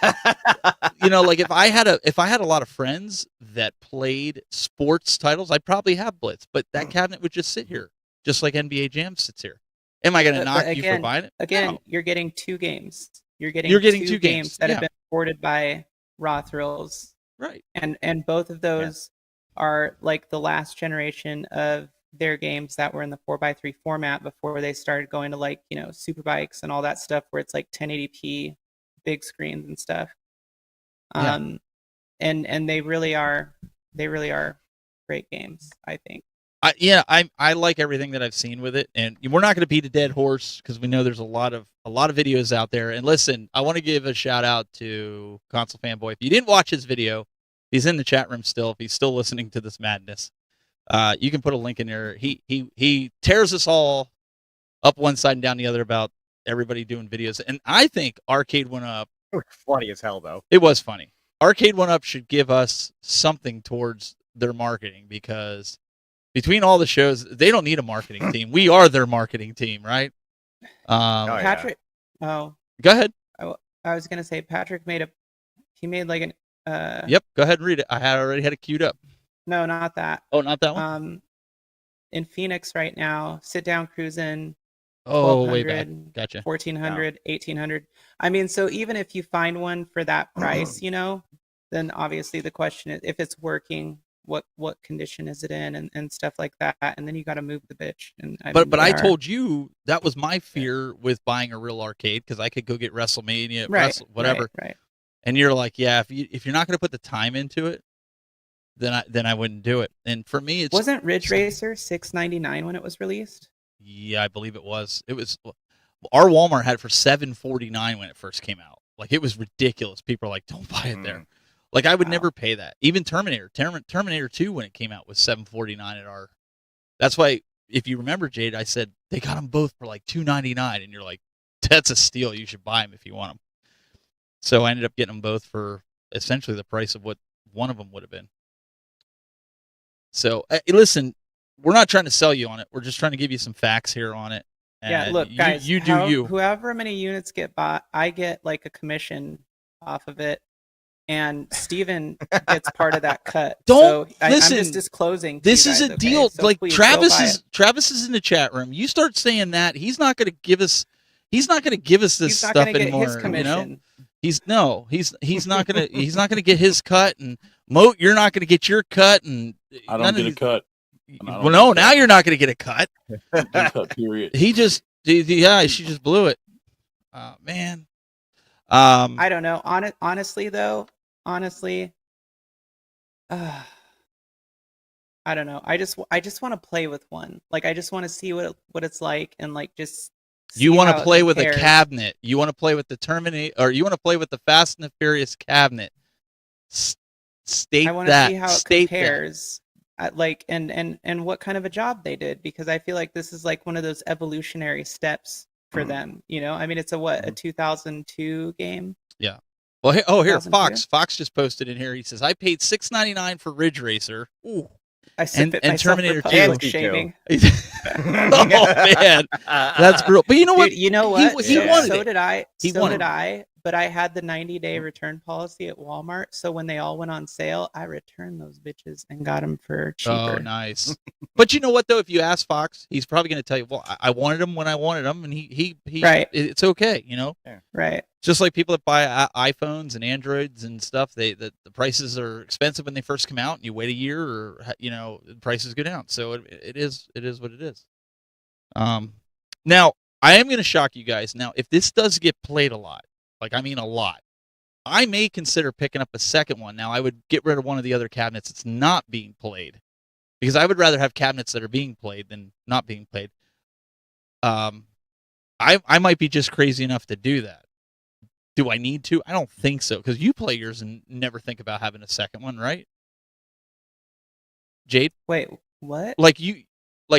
like if I had a lot of friends that played sports titles, I'd probably have Blitz. But that cabinet would just sit here, just like NBA Jam sits here. Am I going to knock you for buying it? Again, no. You're getting two games. You're getting two games that have been ported by Raw Thrills, right? And both of those are like the last generation of their games that were in the 4x3 format before they started going to like, super bikes and all that stuff where it's like 1080p big screens and stuff. And they really are great games, I think. I like everything that I've seen with it, and we're not going to beat a dead horse because we know there's a lot of videos out there. And listen, I want to give a shout out to Console Fanboy. If you didn't watch his video, he's in the chat room still. If he's still listening to this madness, you can put a link in there. He tears us all up one side and down the other about everybody doing videos. And I think Arcade One Up. It was funny as hell, though. It was funny. Arcade One Up should give us something towards their marketing because between all the shows, they don't need a marketing team. We are their marketing team, right? Patrick. Oh, go ahead. I was gonna say Patrick made like an. Yep, go ahead and read it. I already had it queued up. No, not that. Oh, not that one? In Phoenix right now, sit down cruising. Oh, way back. Gotcha. 1400, 1800. I mean, so even if you find one for that price, then obviously the question is if it's working, what condition is it in and stuff like that. And then you got to move the bitch. And but I told you that was my fear with buying a real arcade because I could go get WrestleMania, whatever. Right. And you're like, yeah, if you're not going to put the time into it, then I wouldn't do it. And for me, it's wasn't Ridge Racer $6.99 when it was released? Yeah, I believe it was. It was our Walmart had it for $7.49 when it first came out. Like it was ridiculous. People are like, don't buy it there. Like I would never pay that. Even Terminator 2 when it came out was $7.49 at our. That's why if you remember, Jade, I said they got them both for like $2.99, and you're like, that's a steal. You should buy them if you want them. So I ended up getting them both for essentially the price of what one of them would have been. So listen, we're not trying to sell you on it. We're just trying to give you some facts here on it. And look, guys, you do you. Whoever many units get bought, I get like a commission off of it. and Steven gets part of that cut. Don't so I'm just listen. disclosing. To This you is guys, a okay? deal. So Like please go Travis buy is it. Travis is in the chat room. You start saying that, he's not going to give us. He's not going to give us this He's not stuff going to get anymore. his commission. He's not going to. He's not going to get his cut. And Moat, you're not going to get your cut. And I don't get a cut. Well, no, now you're not going to get a cut. Cut, period. He just, yeah, she just blew it. Man. I don't know. Honestly, though, I don't know. I just want to play with one. Like, I just want to see what it's like, and like just. You want to play with a compares. cabinet. You want to play with the Terminator, or you want to play with the Fast and the Furious cabinet. State I want to that. see how it State compares. Like, and what kind of a job they did, because I feel like this is like one of those evolutionary steps for them. You know, I mean, it's a 2002 game. Yeah. Well, here, here, 2002? Fox just posted in here. He says, "I paid $6.99 for Ridge Racer." Ooh. I sip it and myself Terminator for 2. public shaming. Oh man, that's brutal. But you know what? Dude, you know what? He wanted so it. did I. He So wanted did I. But I had the 90-day return policy at Walmart. So when they all went on sale, I returned those bitches and got them for cheaper. Oh, nice. But you know what though? If you ask Fox, he's probably going to tell you, "Well, I wanted them when I wanted them, and he Right. It's okay, you know." Yeah. Right. Just like people that buy iPhones and Androids and stuff, the prices are expensive when they first come out, and you wait a year, or the prices go down. So it is what it is. Now I am going to shock you guys. Now, if this does get played a lot, like I mean a lot, I may consider picking up a second one. Now I would get rid of one of the other cabinets that's not being played, because I would rather have cabinets that are being played than not being played. I might be just crazy enough to do that. Do I need to? I don't think so, because you play yours and never think about having a second one, right? Jade? Wait, what? Like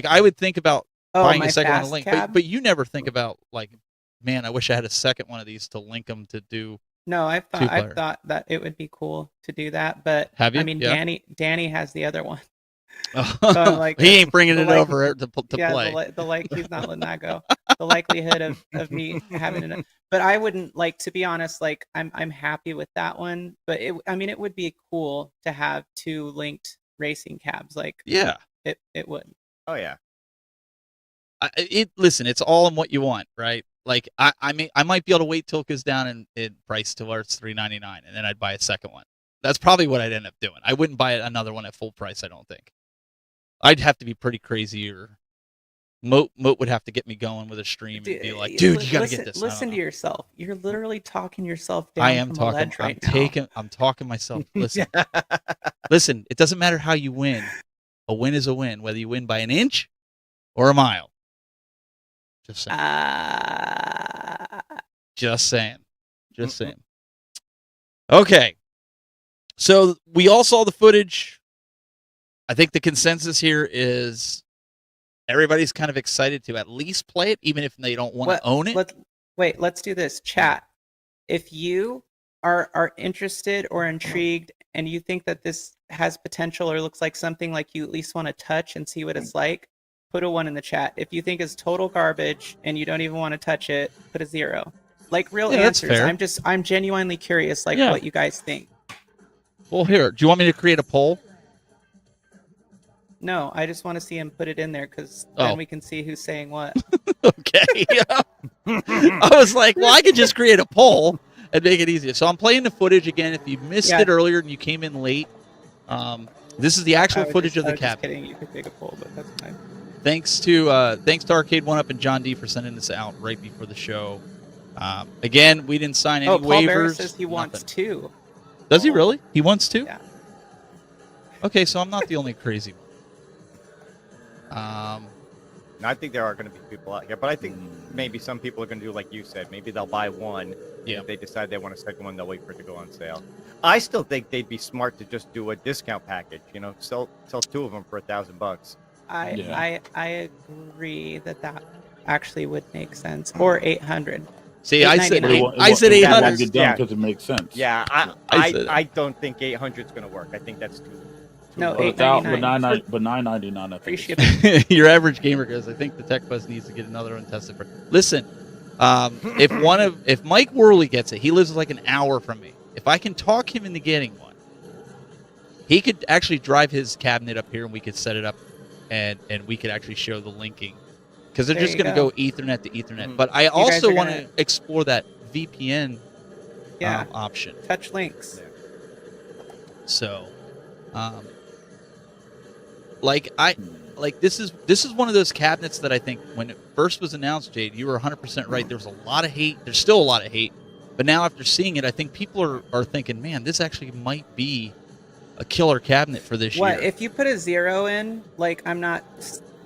I would think about buying my a second one to fast link, cab? but you never think about like, man, I wish I had a second one of these to link them to do. No, I Two-player. thought that it would be cool to do that, but Have you? I mean, Yeah. Danny has the other one. I'm like, he ain't bringing the it like- over to yeah, play. he's not letting that go. The likelihood of me having it, but I wouldn't like, to be honest. Like, I'm happy with that one, but it would be cool to have two linked racing cabs. Like, Yeah. it would. Oh yeah. Listen, it's all in what you want, right? Like I might be able to wait till it goes down in price to where it's $3.99, and then I'd buy a second one. That's probably what I'd end up doing. I wouldn't buy another one at full price, I don't think. I'd have to be pretty crazy, or Moat would have to get me going with a stream and be like, dude, you gotta get this. Listen to yourself. You're literally talking yourself down I am from a talking. ledge right now. I'm talking myself. Listen, listen. It doesn't matter how you win. A win is a win, whether you win by an inch or a mile. Just saying. Just saying. Just saying. Okay. So we all saw the footage. I think the consensus here is everybody's kind of excited to at least play it, even if they don't want to own it. Let's do this. Chat. If you are interested or intrigued and you think that this has potential or looks like something like you at least want to touch and see what it's like, put a 1 in the chat. If you think it's total garbage and you don't even want to touch it, put a 0. Like, real that's answers. fair. I'm genuinely curious, like, Yeah. what you guys think. Well, here, do you want me to create a poll? No, I just want to see him put it in there, because then Oh. we can see who's saying what. Okay. I was like, well, I could just create a poll and make it easier. So I'm playing the footage again. If you missed Yeah. it earlier and you came in late, this is the actual footage of the I was just cabin. kidding. You could take a poll, but that's fine. Thanks to Arcade One Up and John D for sending this out right before the show. Again, we didn't sign any Paul Barry waivers. says he wants nothing. 2. Does he really? He wants to? Yeah. Okay, so I'm not the only crazy one. I think there are going to be people out here, but I think maybe some people are going to do like you said. Maybe they'll buy one. Yeah. If they decide they want a second one, they'll wait for it to go on sale. I still think they'd be smart to just do a discount package. You know, sell 2 of them for $1,000. I agree that actually would make sense. Or 800. See, I said $8.99. I said It 800. won't get done Yeah. because it makes sense. Yeah, I said it. I don't think 800 is going to work. I think that's too. No, But $8.99. but $9.99. I Free think. shipping. Your average gamer goes, I think the Tech Buzz needs to get another one tested. Listen, if Mike Worley gets it, he lives like an hour from me. if I can talk him into getting one, he could actually drive his cabinet up here and we could set it up and we could actually show the linking. Because they're There just you going to go. go Ethernet to Ethernet. Mhm. But I guys also are want gonna- to explore that VPN Yeah. option. Touch links. So, this is one of those cabinets that I think when it first was announced, Jade, you were 100% right. There was a lot of hate. There's still a lot of hate. But now after seeing it, I think people are thinking, man, this actually might be a killer cabinet for this What year. if you put a 0 in? Like, I'm not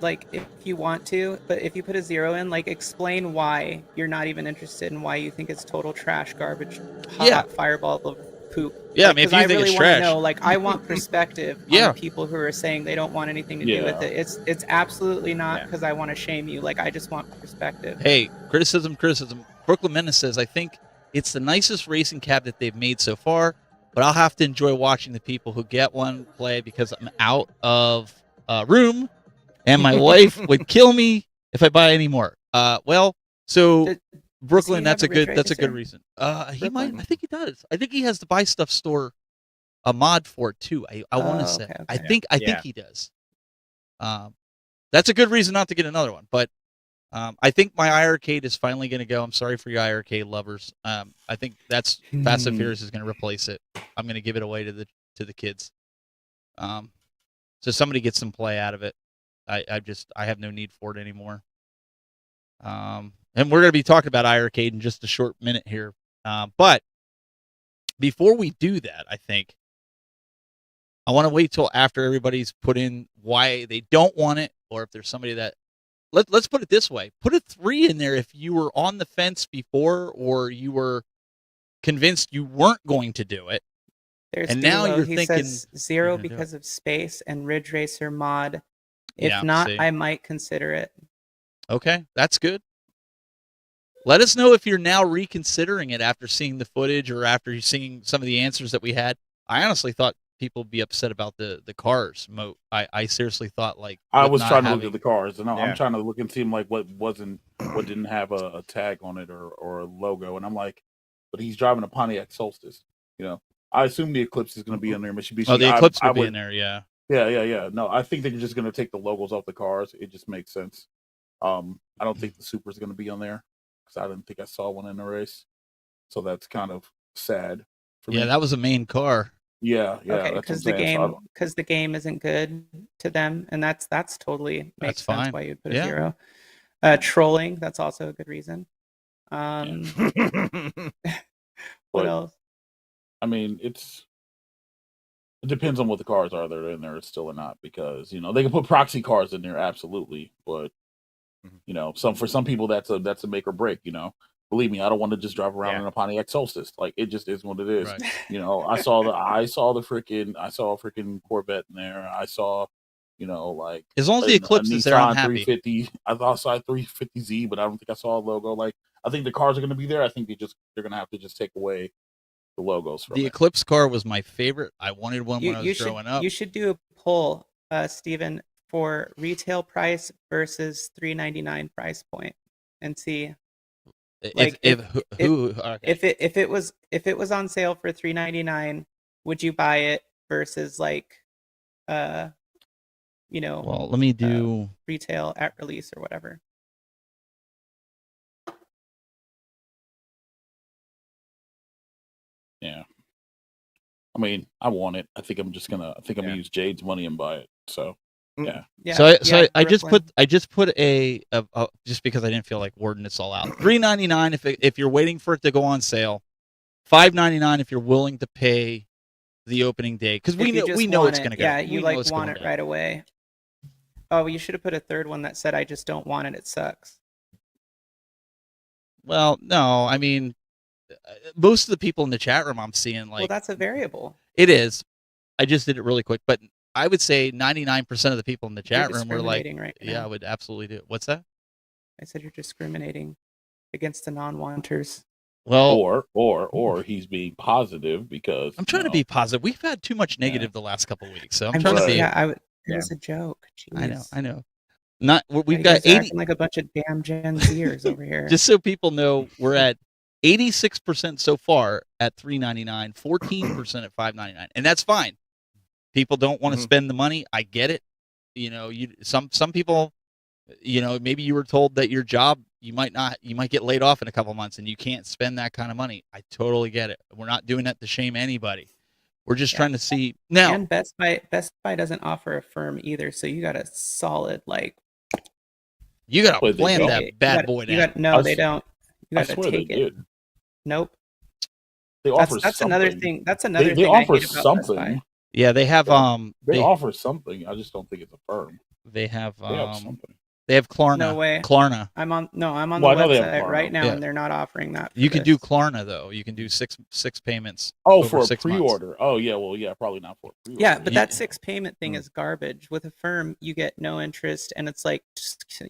like, if you want to, but if you put a 0 in, like, explain why you're not even interested and why you think it's total trash, garbage, hot Yeah. fireball of poop. Yeah, Like, I mean, if 'cause you think really it's wanna trash. know, like, I want perspective Yeah. on people who are saying they don't want anything to do with Yeah. it. It's absolutely not Yeah. because I want to shame you. Like, I just want perspective. Hey, criticism. Brooklyn Menace says, I think it's the nicest racing cabinet they've made so far, but I'll have to enjoy watching the people who get one play because I'm out of room, and my wife would kill me if I buy any more. So Does Brooklyn, he that's have a a Ridge good Racer? reason. He might. Brooklyn? I think he does. I think he has the Buy Stuff store a mod for it too. I want to say. okay, I okay. think Yeah. he does. That's a good reason not to get another one, but. I think my iArcade is finally going to go. I'm sorry for your iArcade lovers. I think that's Fast and Furious is going to replace it. I'm going to give it away to the kids. So somebody gets some play out of it. I have no need for it anymore. And we're going to be talking about iArcade in just a short minute here. But before we do that, I think I want to wait till after everybody's put in why they don't want it, or if there's somebody that. Let's put it this way. Put a 3 in there if you were on the fence before or you were convinced you weren't going to do it. There's And now Dulo. you're He thinking says 0 you're gonna do because of space and Ridge Racer mod. If Yeah, not, see. I might consider it. Okay, that's good. Let us know if you're now reconsidering it after seeing the footage or after seeing some of the answers that we had. I honestly thought people would be upset about the cars moat. I seriously thought I with was not trying to look having- at the cars, and Yeah. I'm trying to look and see like what didn't have a tag on it or a logo, and I'm like, but he's driving a Pontiac Solstice. You know, I assume the Eclipse is going to be in there. Mitsubishi. Oh, the Eclipse I would be in there, yeah. Yeah. No, I think they're just going to take the logos off the cars. It just makes sense. I don't think the Super is going to be on there because I didn't think I saw one in the race, so that's kind of sad for me. Yeah, that was a main car. Yeah. Okay, that's what I'm because the saying. So I game the game isn't good to them, and that's totally That's makes fine. sense why you'd put a Yeah. 0. Trolling, that's also a good reason. What But- else? I mean, it depends on what the cars are that are in there still or not, because they can put proxy cars in there, absolutely, but for some people that's a make or break. Believe me, I don't want to just drive around Yeah. in a Pontiac Solstice. Like, it just is what it is. Right. I saw a freaking Corvette in there. I saw, like As long as the Eclipse is there, I'm Nissan happy. 350. I saw a 350Z, but I don't think I saw a logo. Like, I think the cars are going to be there. I think they're going to have to just take away the logos from The it. Eclipse car was my favorite. I wanted one when I was should growing up. you should do a poll, Steven, for retail price versus $399 price point, and see like, Okay. if it was on sale for $399, would you buy it versus Well, let me do. retail at release or whatever. Yeah. I mean, I want it. I think I'm gonna use Jade's money and buy it. So yeah. Yeah. So I just Brooklyn. put a just because I didn't feel like wording this all out. $399 if you're waiting for it to go on sale. $599 if you're willing to pay the opening day, because If you just we know want it's it. going to go. Yeah, you We know it's want going it down. right away. Oh, you should have put a third one that said, "I just don't want it. It sucks." Well, no, I mean, most of the people in the chat room I'm seeing Well, that's a variable. it is. I just did it really quick, but I would say 99% of the people in the You're chat room were like, discriminating right "Yeah, I now. would absolutely do it." What's that? I said you're discriminating against the non-wanters. Well, Or he's being positive because I'm trying to be positive. We've had too much negative the last couple of weeks, so I'm I'm trying just, to be. yeah, it Yeah. was a joke. I know. Jeez. Not You we've guys got are 80. acting like a bunch of damn Gen Zers over here. Just so people know, we're at 86% so far at $3.99, 14% at $5.99, and that's fine. People don't want to spend the money. I get it. You know, some people, you know, maybe you were told that your job you might get laid off in a couple months and you can't spend that kind of money. I totally get it. We're not doing that to shame anybody. We're just trying to see now. And Best Buy doesn't offer a firm either, so you got a solid like. You got to plan that bad boy down. No, they don't. You got to take it. Did. Nope. They offer that's something. another thing. That's another they thing. offer I hate about Best Buy. something. Yeah, they have They offer something. I just don't think it's a firm. They have something. They have Klarna. No way. Klarna. I'm on the website right now, and they're not offering that. You can do Klarna though. You can do six payments. Oh, for a 6 pre-order. months. Oh, yeah. Well, yeah, probably not for a pre-order. Yeah, but that 6 payment thing is garbage. With a firm, you get no interest, and it's like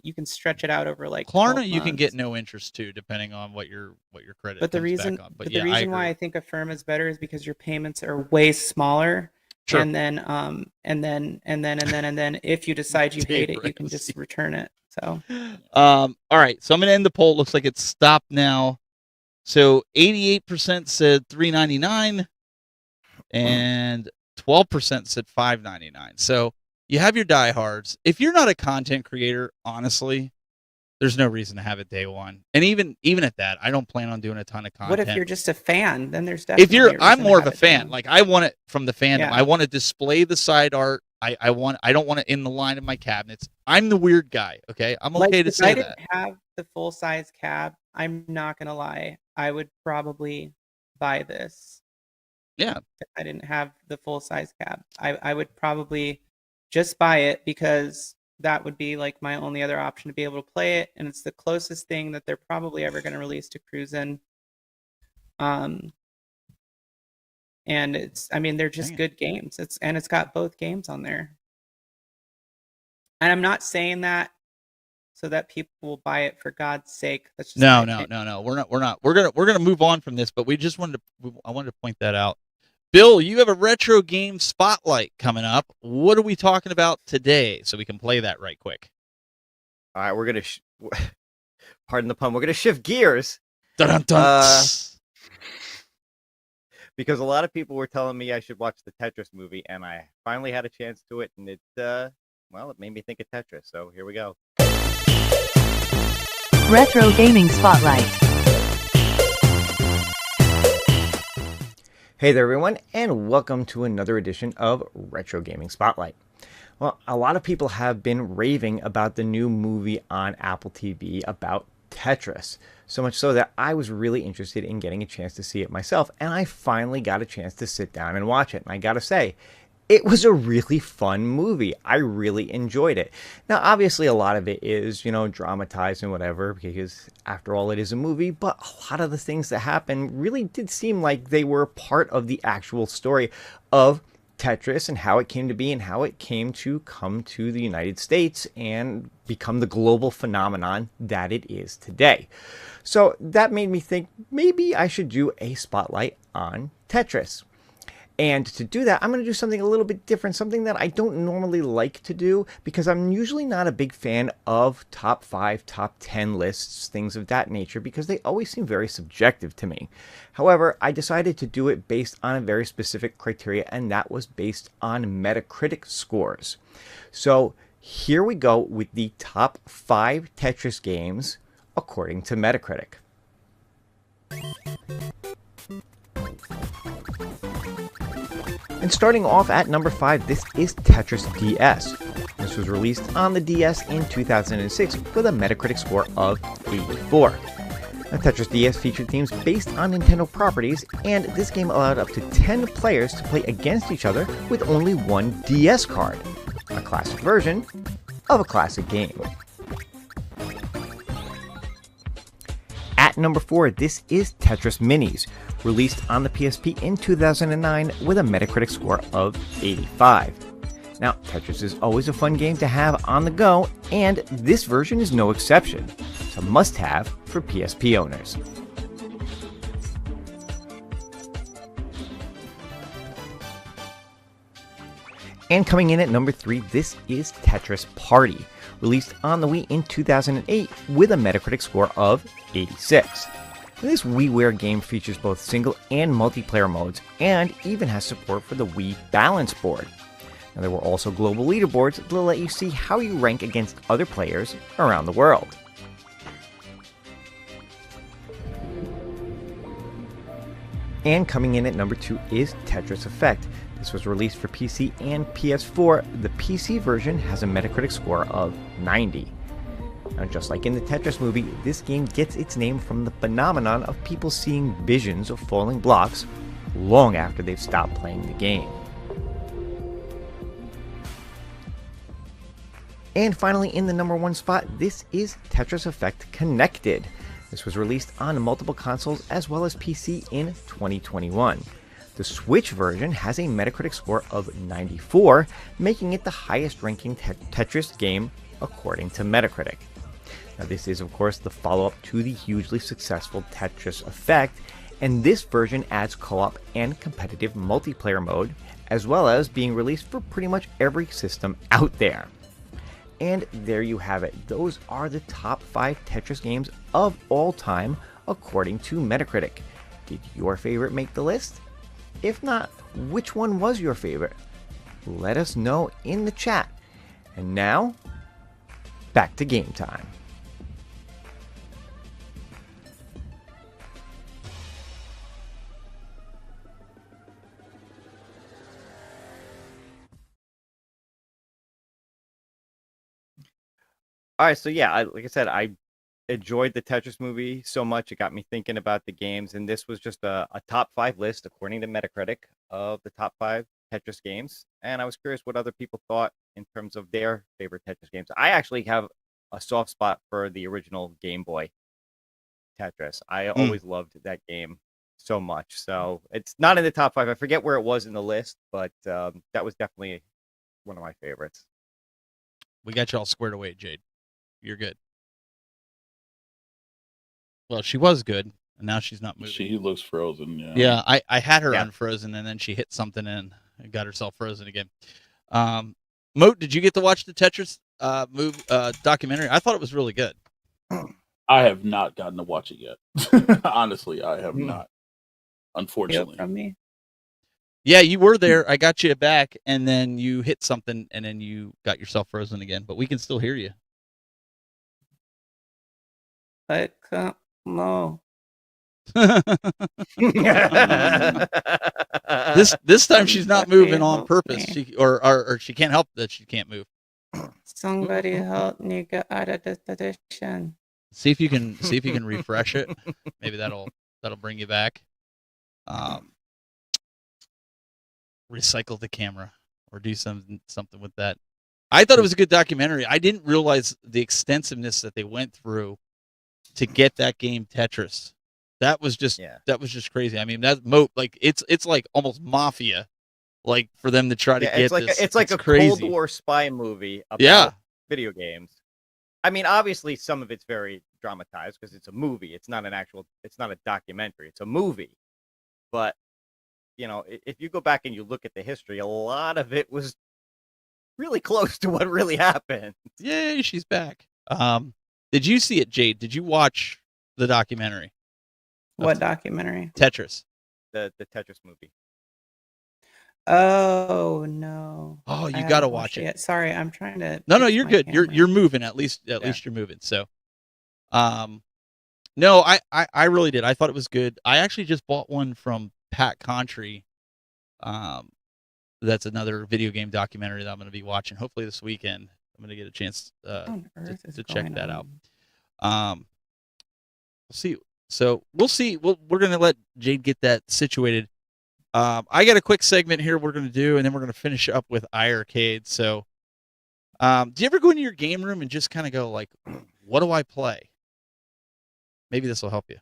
you can stretch it out over like Klarna. You can get no interest too, depending on what your credit. But the comes reason, back on. the reason why I think a firm is better is because your payments are way smaller. Sure. And then if you decide you hate it, you can just return it. So, all right. So I'm gonna end the poll. Looks like it's stopped now. So 88% said $3.99, and 12% said $5.99. So you have your diehards. If you're not a content creator, honestly, there's no reason to have it day one. And even at that, I don't plan on doing a ton of content. What if you're just a fan? Then there's definitely. I'm more of a fan. Like I want it from the fandom. Yeah. I want to display the side art. I don't want it in the line of my cabinets. I'm the weird guy. Okay, I'm okay to say that. If I didn't have the full size cab, I'm not gonna lie. I would probably buy this. Yeah. If I didn't have the full size cab, I would probably just buy it because that would be like my only other option to be able to play it, and it's the closest thing that they're probably ever going to release to Cruisin'. And they're just good games. It's got both games on there. And I'm not saying that so that people will buy it for God's sake. That's just no. We're not. We're gonna move on from this, but I wanted to point that out. Bill, you have a retro game spotlight coming up. What are we talking about today? So we can play that right quick. All right, we're gonna pardon the pun. We're gonna shift gears. Dun-dun-dun. Because a lot of people were telling me I should watch the Tetris movie, and I finally had a chance to it, and it made me think of Tetris. So here we go. Retro Gaming Spotlight. Hey there, everyone, and welcome to another edition of Retro Gaming Spotlight. Well, a lot of people have been raving about the new movie on Apple TV about Tetris. So much so that I was really interested in getting a chance to see it myself, and I finally got a chance to sit down and watch it. And I gotta say, it was a really fun movie. I really enjoyed it. Now, obviously, a lot of it is, dramatized and whatever, because after all, it is a movie, but a lot of the things that happen really did seem like they were part of the actual story of Tetris and how it came to be and how it came to come to the United States and become the global phenomenon that it is today. So that made me think maybe I should do a spotlight on Tetris. And to do that, I'm going to do something a little bit different, something that I don't normally like to do because I'm usually not a big fan of top 5, top 10 lists, things of that nature, because they always seem very subjective to me. However, I decided to do it based on a very specific criteria, and that was based on Metacritic scores. So here we go with the top 5 Tetris games according to Metacritic. And starting off at number 5, this is Tetris DS. This was released on the DS in 2006 with a Metacritic score of 84. Now, Tetris DS featured themes based on Nintendo properties, and this game allowed up to 10 players to play against each other with only one DS card, a classic version of a classic game. At number 4, this is Tetris Minis, released on the PSP in 2009 with a Metacritic score of 85. Now, Tetris is always a fun game to have on the go, and this version is no exception. It's a must-have for PSP owners. And coming in at number 3, this is Tetris Party, released on the Wii in 2008 with a Metacritic score of 86. This WiiWare game features both single and multiplayer modes, and even has support for the Wii Balance Board. Now, there were also global leaderboards that let you see how you rank against other players around the world. And coming in at number 2 is Tetris Effect. This was released for PC and PS4. The PC version has a Metacritic score of 90. Now, just like in the Tetris movie, this game gets its name from the phenomenon of people seeing visions of falling blocks long after they've stopped playing the game. And finally, in the number 1 spot, this is Tetris Effect Connected. This was released on multiple consoles as well as PC in 2021. The Switch version has a Metacritic score of 94, making it the highest ranking Tetris game according to Metacritic. Now, this is, of course, the follow-up to the hugely successful Tetris Effect, and this version adds co-op and competitive multiplayer mode, as well as being released for pretty much every system out there. And there you have it. Those are the top 5 Tetris games of all time according to Metacritic. Did your favorite make the list? If not, which one was your favorite? Let us know in the chat. And now, back to game time. All right, so yeah, like I said, I enjoyed the Tetris movie so much. It got me thinking about the games, and this was just a top 5 list according to Metacritic of the top 5 Tetris games. And I was curious what other people thought in terms of their favorite Tetris games. I actually have a soft spot for the original Game Boy Tetris. I always loved that game so much. So it's not in the top 5. I forget where it was in the list, but that was definitely one of my favorites. We got you all squared away, Jade. You're good. Well, she was good, and now she's not moving. She looks frozen. Yeah. Yeah, I had her unfrozen, and then she hit something and got herself frozen again. Moat, did you get to watch the Tetris documentary? I thought it was really good. I have not gotten to watch it yet. Honestly, I have not. Unfortunately. From me. Yeah, you were there. I got you back, and then you hit something, and then you got yourself frozen again. But we can still hear you. No. This time she's not moving on purpose. Or she can't help that she can't move. Somebody help me get out of this position. See if you can refresh it. Maybe that'll bring you back. Recycle the camera or do something with that. I thought it was a good documentary. I didn't realize the extensiveness that they went through to get that game Tetris. That was just crazy. I mean, that Moat, like it's like almost mafia, like for them to try to get this. It's like a crazy Cold War spy movie about video games. I mean, obviously some of it's very dramatized because it's a movie. It's not a documentary. It's a movie. But you know, if you go back and you look at the history, a lot of it was really close to what really happened. Yay, she's back. Did you see it, Jade? Did you watch the documentary? What documentary? Tetris. The Tetris movie. Oh no. Oh, you got to watch it. Sorry, I'm trying to. No, you're good. You're moving. At least you're moving. So, no, I really did. I thought it was good. I actually just bought one from Pat Contry. That's another video game documentary that I'm going to be watching. Hopefully this weekend, I'm going to get a chance to check that out. We'll see. So we'll see. We're going to let Jade get that situated. I got a quick segment here we're going to do, and then we're going to finish up with iArcade. So, do you ever go into your game room and just kind of go like, what do I play? Maybe this will help you.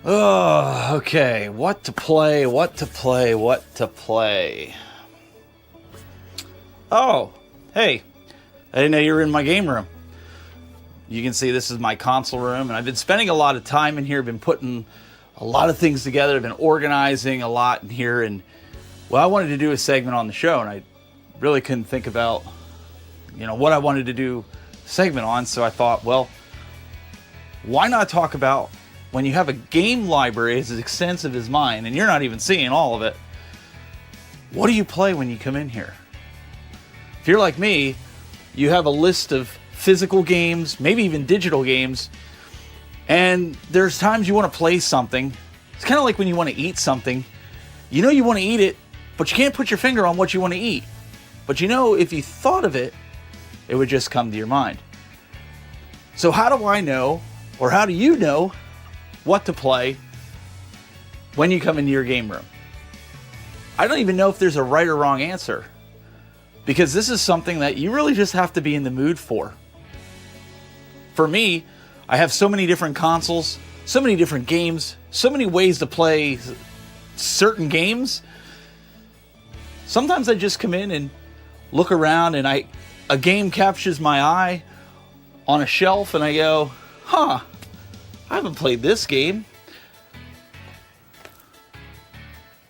Oh, okay. What to play? Oh, hey. I didn't know you were in my game room. You can see this is my console room, and I've been spending a lot of time in here. I've been putting a lot of things together. I've been organizing a lot in here, and well, I wanted to do a segment on the show, and I really couldn't think about, what I wanted to do a segment on. So I thought, well, why not talk about when you have a game library as extensive as mine, and you're not even seeing all of it, what do you play when you come in here? If you're like me, you have a list of physical games, maybe even digital games, and there's times you want to play something. It's kind of like when you want to eat something. You know you want to eat it, but you can't put your finger on what you want to eat. But you know, if you thought of it, it would just come to your mind. So how do I know, or how do you know, what to play when you come into your game room? I don't even know if there's a right or wrong answer, because this is something that you really just have to be in the mood for. For me, I have so many different consoles, so many different games, so many ways to play certain games. Sometimes I just come in and look around, and a game captures my eye on a shelf, and I go, I haven't played this game.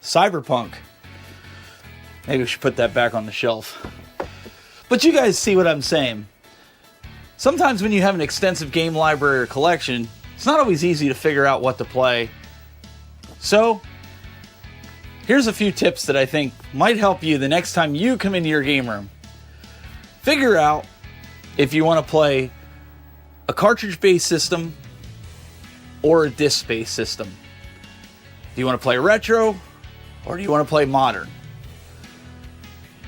Cyberpunk. Maybe we should put that back on the shelf. But you guys see what I'm saying. Sometimes when you have an extensive game library or collection, it's not always easy to figure out what to play. So, here's a few tips that I think might help you the next time you come into your game room. Figure out if you want to play a cartridge-based system or a disc-based system. Do you want to play retro, or do you want to play modern?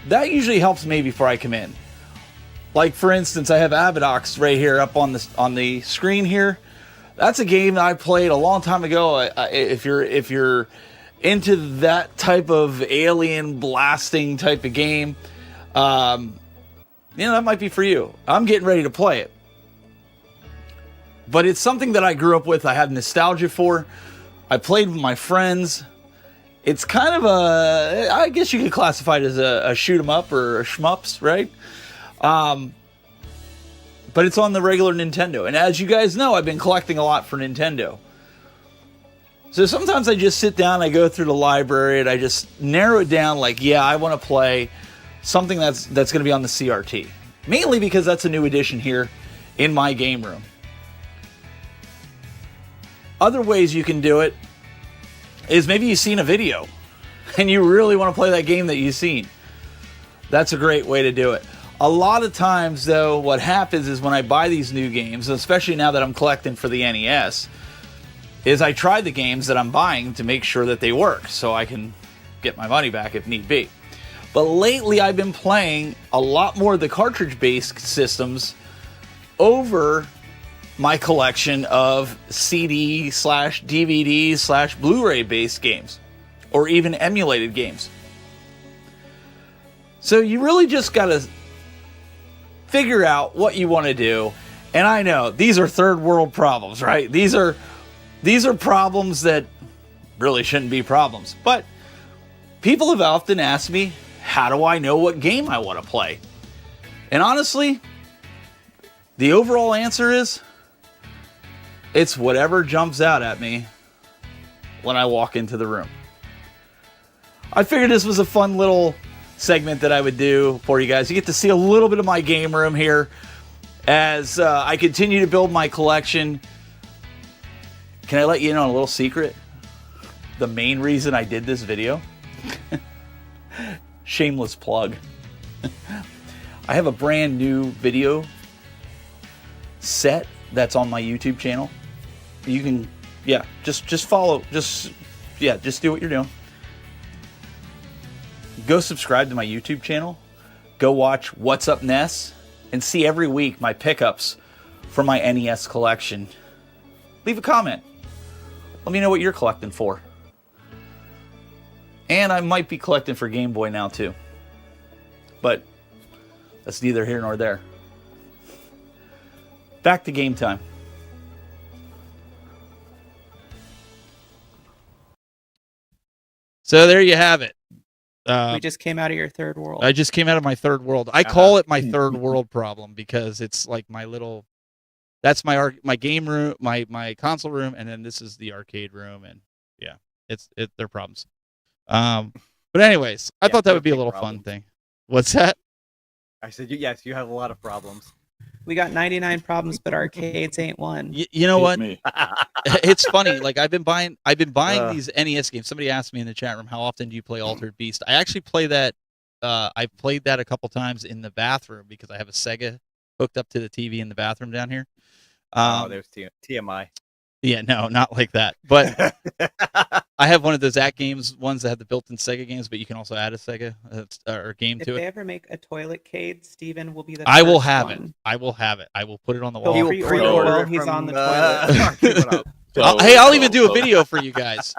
That usually helps me before I come in. Like, for instance, I have Avidox right here up on the screen here. That's a game that I played a long time ago. If you're into that type of alien blasting type of game, that might be for you. I'm getting ready to play it. But it's something that I grew up with. I have nostalgia for. I played with my friends. It's kind of I guess you could classify it as a shoot 'em up or a shmups, right? But it's on the regular Nintendo. And as you guys know, I've been collecting a lot for Nintendo. So sometimes I just sit down, I go through the library, and I just narrow it down like, yeah, I want to play something that's going to be on the CRT. Mainly because that's a new addition here in my game room. Other ways you can do it is maybe you've seen a video and you really want to play that game that you've seen. That's a great way to do it. A lot of times, though, what happens is when I buy these new games, especially now that I'm collecting for the NES, is I try the games that I'm buying to make sure that they work so I can get my money back if need be. But lately I've been playing a lot more of the cartridge-based systems over my collection of CD/DVD/Blu-ray based games, or even emulated games. So you really just gotta figure out what you want to do. And I know these are third world problems, right? These are problems that really shouldn't be problems. But people have often asked me, how do I know what game I want to play? And honestly, the overall answer is, it's whatever jumps out at me when I walk into the room. I figured this was a fun little segment that I would do for you guys. You get to see a little bit of my game room here as I continue to build my collection. Can I let you in on a little secret? The main reason I did this video? Shameless plug. I have a brand new video set that's on my YouTube channel. You can, just follow, just do what you're doing. Go subscribe to my YouTube channel. Go watch What's Up NES and see every week my pickups from my NES collection. Leave a comment. Let me know what you're collecting for. And I might be collecting for Game Boy now too. But that's neither here nor there. Back to game time. So there you have it. We just came out of your third world. I just came out of my third world. I call it my third world problem because it's like my little. That's my game room, my console room, and then this is the arcade room, and yeah, they're problems. But anyways, I thought that would be a little fun thing. What's that? I said, yes, you have a lot of problems. We got 99 problems, but arcades ain't one. You know what? It's funny. Like I've been buying these Uh, NES games. Somebody asked me in the chat room, how often do you play Altered Beast? I actually play that. I've played that a couple times in the bathroom because I have a Sega hooked up to the TV in the bathroom down here. oh, Um, there's TMI. yeah, no, not like that. But I have one of those Act Games ones that have the built-in Sega games, but you can also add a Sega or game If to they it. ever make a toilet-cade, Steven will be the I will first have it. one. I will have it. I will put it on the He'll He wall. will pre-order it pre-order while it he's on from the toilet. Arcade One Up. Hey, I'll even do a video for you guys.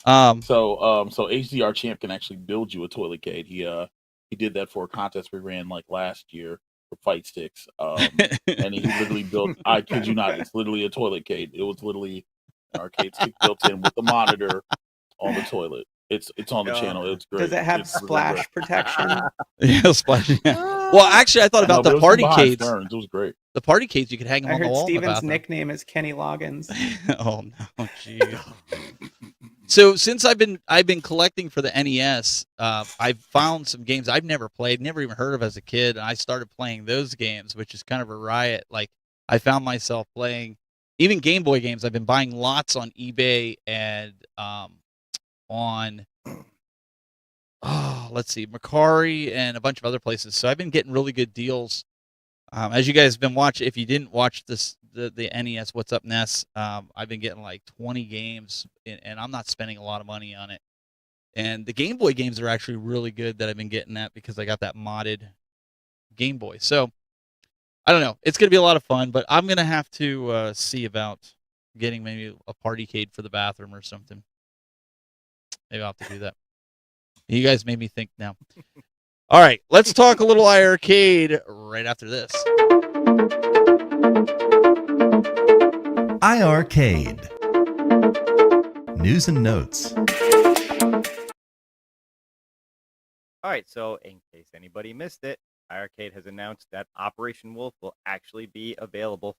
So HDR Champ can actually build you a toilet cade. He did that for a contest we ran like last year for Fight Sticks. And he literally built. I kid you not, it's literally a toilet cade. It was literally an arcade stick built in with the monitor on the toilet. It's on the channel. It's great. Does it have It's really splash great. protection? Yeah, splash. Yeah. Well, actually, I thought No, about but it the was from party behind cades. Stearns. It was great. The party cades, you could hang them I on the heard wall in the Steven's bathroom. nickname is Kenny Loggins. Oh no, jeez. So since I've been collecting for the NES, I've found some games I've never played, never even heard of as a kid, and I started playing those games, which is kind of a riot. Like I found myself playing even Game Boy games. I've been buying lots on eBay and on let's see, Macari and a bunch of other places. So I've been getting really good deals. As you guys have been watching, if you didn't watch the NES What's Up NES, I've been getting like 20 games, and I'm not spending a lot of money on it. And the Game Boy games are actually really good that I've been getting at because I got that modded Game Boy. So I don't know. It's going to be a lot of fun, but I'm going to have to see about getting maybe a partycade for the bathroom or something. Maybe I'll have to do that. You guys made me think now. All right, let's talk a little iArcade right after this. iArcade. News and notes. All right, so in case anybody missed it, iArcade has announced that Operation Wolf will actually be available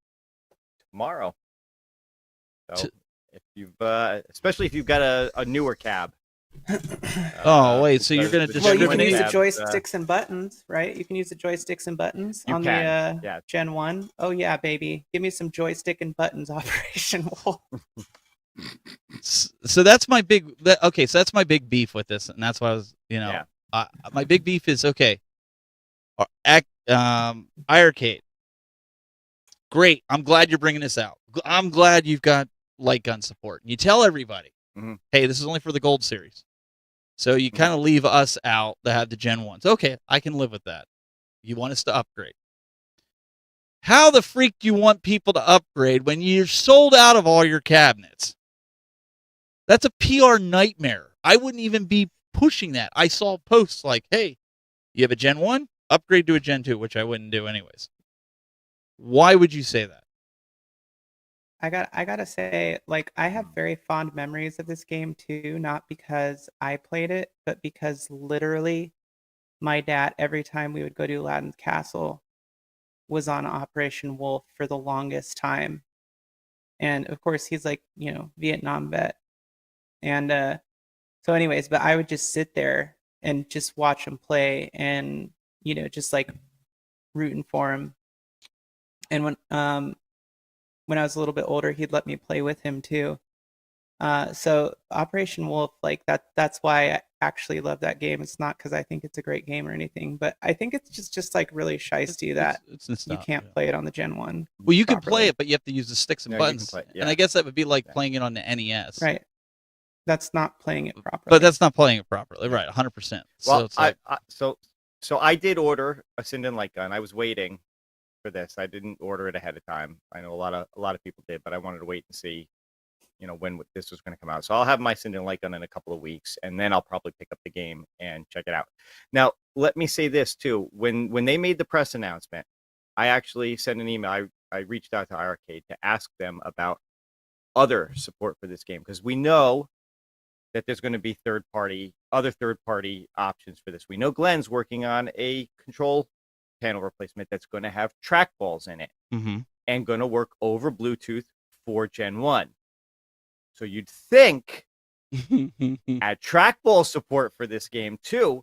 tomorrow. So if you've, especially if you've got a newer cab. Oh wait, so you're because gonna the Well, Gen you discriminate? can one use the cabs, joysticks and buttons, right? You can use the joysticks and buttons You on can, the yeah. Gen 1. Oh, yeah, baby. Give me some joystick and buttons, Operation Wolf. So that's my big. Okay, so that's my big beef with this, and that's why I was, Yeah. my big beef is okay. iArcade, great. I'm glad you're bringing this out. I'm glad you've got light gun support. You tell everybody, Mhm. hey, this is only for the gold series. So you kind of leave us out that have the Gen 1s. Okay, I can live with that. You want us to upgrade. How the freak do you want people to upgrade when you're sold out of all your cabinets? That's a PR nightmare. I wouldn't even be pushing that. I saw posts like, hey, you have a Gen 1? Upgrade to a Gen 2, which I wouldn't do anyways. Why would you say that? I gotta say, like, I have very fond memories of this game too, not because I played it, but because literally my dad, every time we would go to Aladdin's Castle, was on Operation Wolf for the longest time. And of course, he's like, Vietnam vet. And so, anyways, but I would just sit there and just watch him play and, just like rooting for him. And when I was a little bit older, he'd let me play with him too. So Operation Wolf, like that's why I actually love that game. It's not because I think it's a great game or anything, but I think it's just like really shiesty that It's you nostalgia. can't play it on the Gen 1. Well, you can properly. play it, but you have to use the sticks and No, you can buttons. play it, And I yeah. guess that would be like Yeah. playing it on the NES. Right. That's not playing it properly. But that's not playing it properly. Right, 100%. Well, So it's like, so I did order a Sinden light gun. I was waiting for this. I didn't order it ahead of time. I know a lot of people did, but I wanted to wait and see, when this was going to come out. So I'll have my Sinden light gun in a couple of weeks, and then I'll probably pick up the game and check it out. Now, let me say this too: when they made the press announcement, I actually sent an email. I reached out to iArcade to ask them about other support for this game because we know that there's going to be other third-party options for this. We know Glenn's working on a control panel replacement that's going to have trackballs in it and going to work over Bluetooth for Gen 1. So you'd think add trackball support for this game too,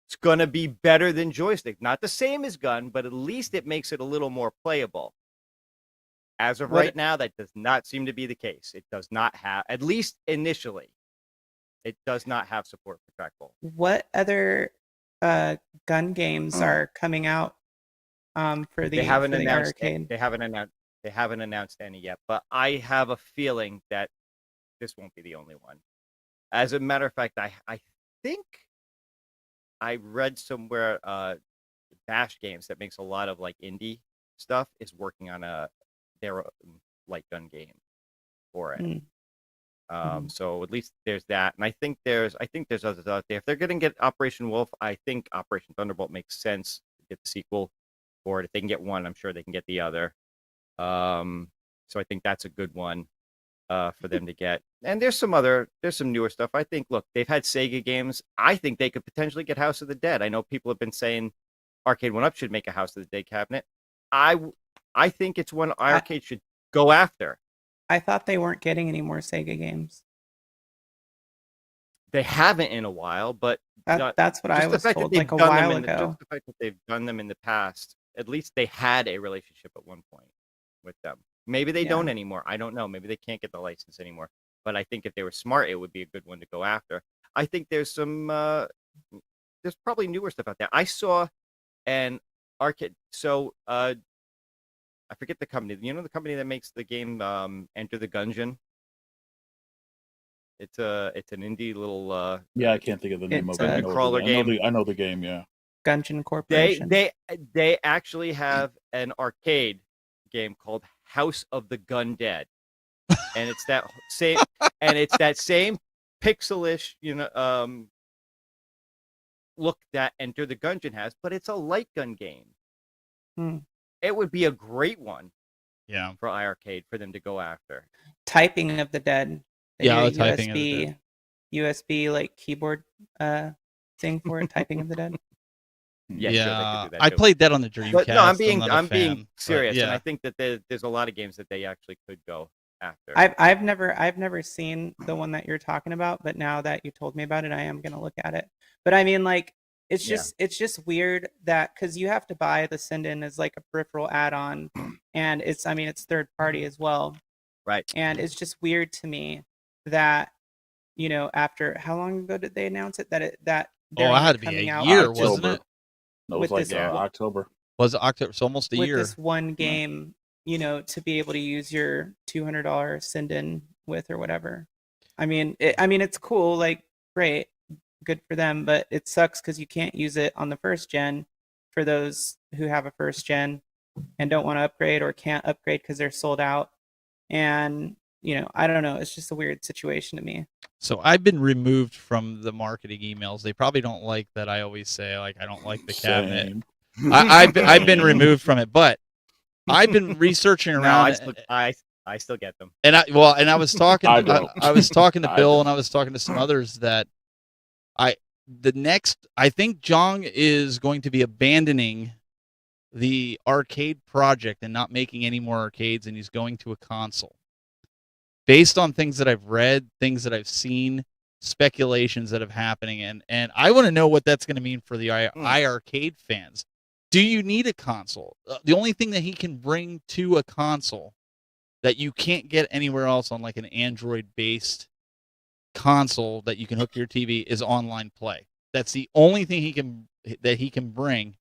it's going to be better than joystick. Not the same as gun, but at least it makes it a little more playable. As of What- right now, that does not seem to be the case. It does not have, at least initially, it does not have support for trackball. What other gun games are coming out for They the haven't for the announced. arcade? They haven't announced. They haven't announced any yet. But I have a feeling that this won't be the only one. As a matter of fact, I think I read somewhere Bash Games that makes a lot of like indie stuff is working on their light gun game for it. Mm. Mhm. So at least there's that, and I think there's others out there. If they're going to get Operation Wolf, I think Operation Thunderbolt makes sense to get the sequel for it. If they can get one, I'm sure they can get the other. So I think that's a good one for them to get. And there's some newer stuff. I think, look, they've had Sega games. I think they could potentially get House of the Dead. I know people have been saying Arcade 1-Up should make a House of the Dead cabinet. I think it's one Arcade should go after. I thought they weren't getting any more Sega games. They haven't in a while, but That's what just I the was fact that told they've like a done them while in the- ago. just the fact that they've done them in the past, at least they had a relationship at one point with them. Maybe they Yeah. don't anymore. I don't know. Maybe they can't get the license anymore. But I think if they were smart, it would be a good one to go after. I think there's some there's probably newer stuff out there. I saw an arcade. So I forget the company. You know the company that makes the game Enter the Gungeon? It's an indie little Yeah, I can't think of the name It's of it. a I know crawler the game. game. I know the game. Yeah. Gungeon Corporation. they actually have an arcade game called House of the Gun Dead, and it's that same pixelish look that Enter the Gungeon has, but it's a light gun game. Hmm. It would be a great one Yeah. for iArcade for them to go after. Typing of the Dead. They Yeah, do a the Typing of the Dead. USB like keyboard thing for it, Typing of the Dead. Yeah, sure, they could do that I too. played that on the Dreamcast. But no, I'm not a being fan, but serious, and yeah. I think that there's a lot of games that they actually could go after. I've never seen the one that you're talking about, but now that you told me about it, I am gonna look at it. But I mean, like, it's Yeah. just weird that because you have to buy the send-in as like a peripheral add-on, and it's third party as well, Right. and it's just weird to me that after how long ago did they announce it that they're Oh, it only had to be coming a out year, with wasn't it? No, it was with like this- October. Was it October? So almost a with year. this one game, to be able to use your $200 send-in with or whatever. I mean, it's cool, like great, good for them, but it sucks because you can't use it on the first gen for those who have a first gen and don't want to upgrade or can't upgrade because they're sold out. And I don't know, it's just a weird situation to me. So I've been removed from the marketing emails. They probably don't like that I always say like I don't like the cabinet. Same. I've been removed from it, but I've been researching No, around, I still get them. and I was talking. I don't. I was talking to I Bill, don't. and I was talking to some others that I think Jong is going to be abandoning the arcade project and not making any more arcades, and he's going to a console. Based on things that I've read, things that I've seen, speculations that have happening, and I want to know what that's going to mean for the iArcade fans. Do you need a console? The only thing that he can bring to a console that you can't get anywhere else on like an Android-based console that you can hook to your TV is online play. That's the only thing he can bring.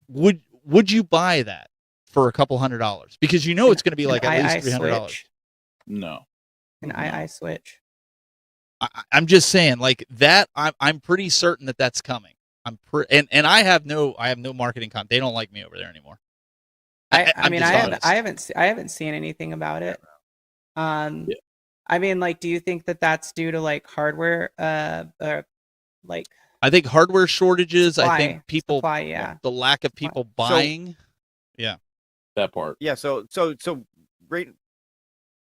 Would you buy that for a couple $100? Because it's going to be like at least $300. No. An II Switch. I'm just saying, like that. I'm pretty certain that that's coming. And I have no marketing content. They don't like me over there anymore. I mean, just I honest. haven't seen anything about it. Yeah. I mean, like, do you think that that's due to like hardware, like I think hardware shortages. I think people, supply, yeah. the lack of people buying. That part. Yeah, so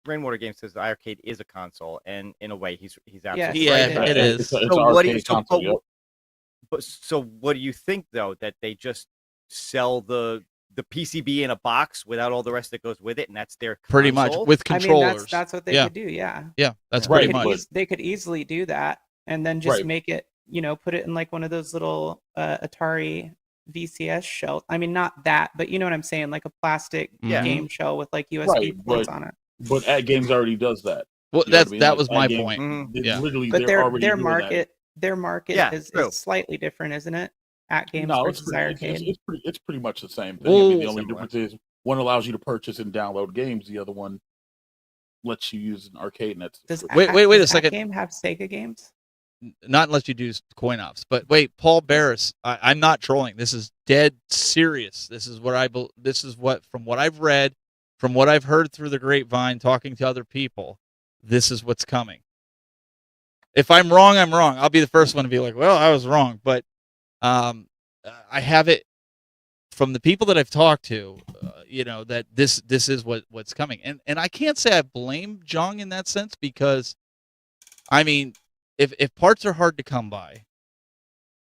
Rainwater Games says the arcade is a console, and in a way, he's absolutely Yeah, right. it is. It's an So what do you arcade console, yep. so what do you think though, that they just sell the PCB in a box without all the rest that goes with it, and that's their Pretty much console? with I mean, controllers. that's what they Yeah. could do, yeah. Yeah, that's Right, pretty but- much. They could easily do that and then just Right. make it, put it in like one of those little Atari VCS shell. I mean, not that, but you know what I'm saying, like a plastic Yeah. game shell with like USB Right, ports but on it. but At Games already does that. Well, You know what I mean? that Like was At my Games, point. Mhm. Yeah. literally But they're already their doing that. market Yeah, is true. slightly different, isn't it? At Games No, it's versus pretty, Arcade. it's pretty much the same thing. I mean, the Well, only Similar. difference is one allows you to purchase and download games, the other one lets you use an arcade net. Does Wait a does second. Game have Sega games? not unless you do coin ops. But wait, Paul Barris, I'm not trolling. This is dead serious. This is what from what I've read, from what I've heard through the grapevine, talking to other people, this is what's coming. If I'm wrong, I'm wrong. I'll be the first one to be like, well, I was wrong. But I have it from the people that I've talked to, that this is what's coming. And I can't say I blame Jong in that sense, because, I mean, if parts are hard to come by,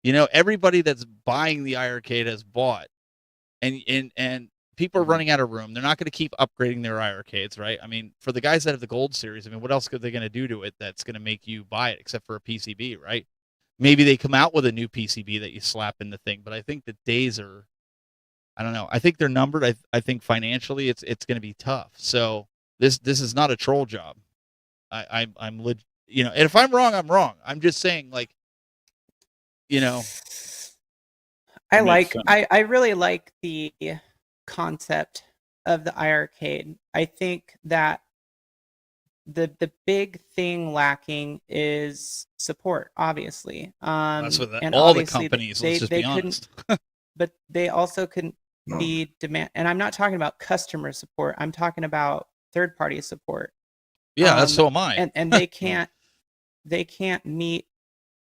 everybody that's buying the iArcade has bought, and people are running out of room. They're not going to keep upgrading their iArcades, right? I mean, for the guys that have the gold series, I mean, what else are they going to do to it that's going to make you buy it, except for a PCB, right? Maybe they come out with a new PCB that you slap in the thing, but I think the days are, I don't know. I think they're numbered. I think financially it's going to be tough. So this is not a troll job. I'm legit. And if I'm wrong, I'm wrong. I'm just saying, like, I really like the concept of the iArcade. I think that the big thing lacking is support, obviously. that's what And all the obviously companies. Let's just be honest. but they also couldn't be demand. And I'm not talking about customer support. I'm talking about third party support. Yeah, that's so am I. And they can't meet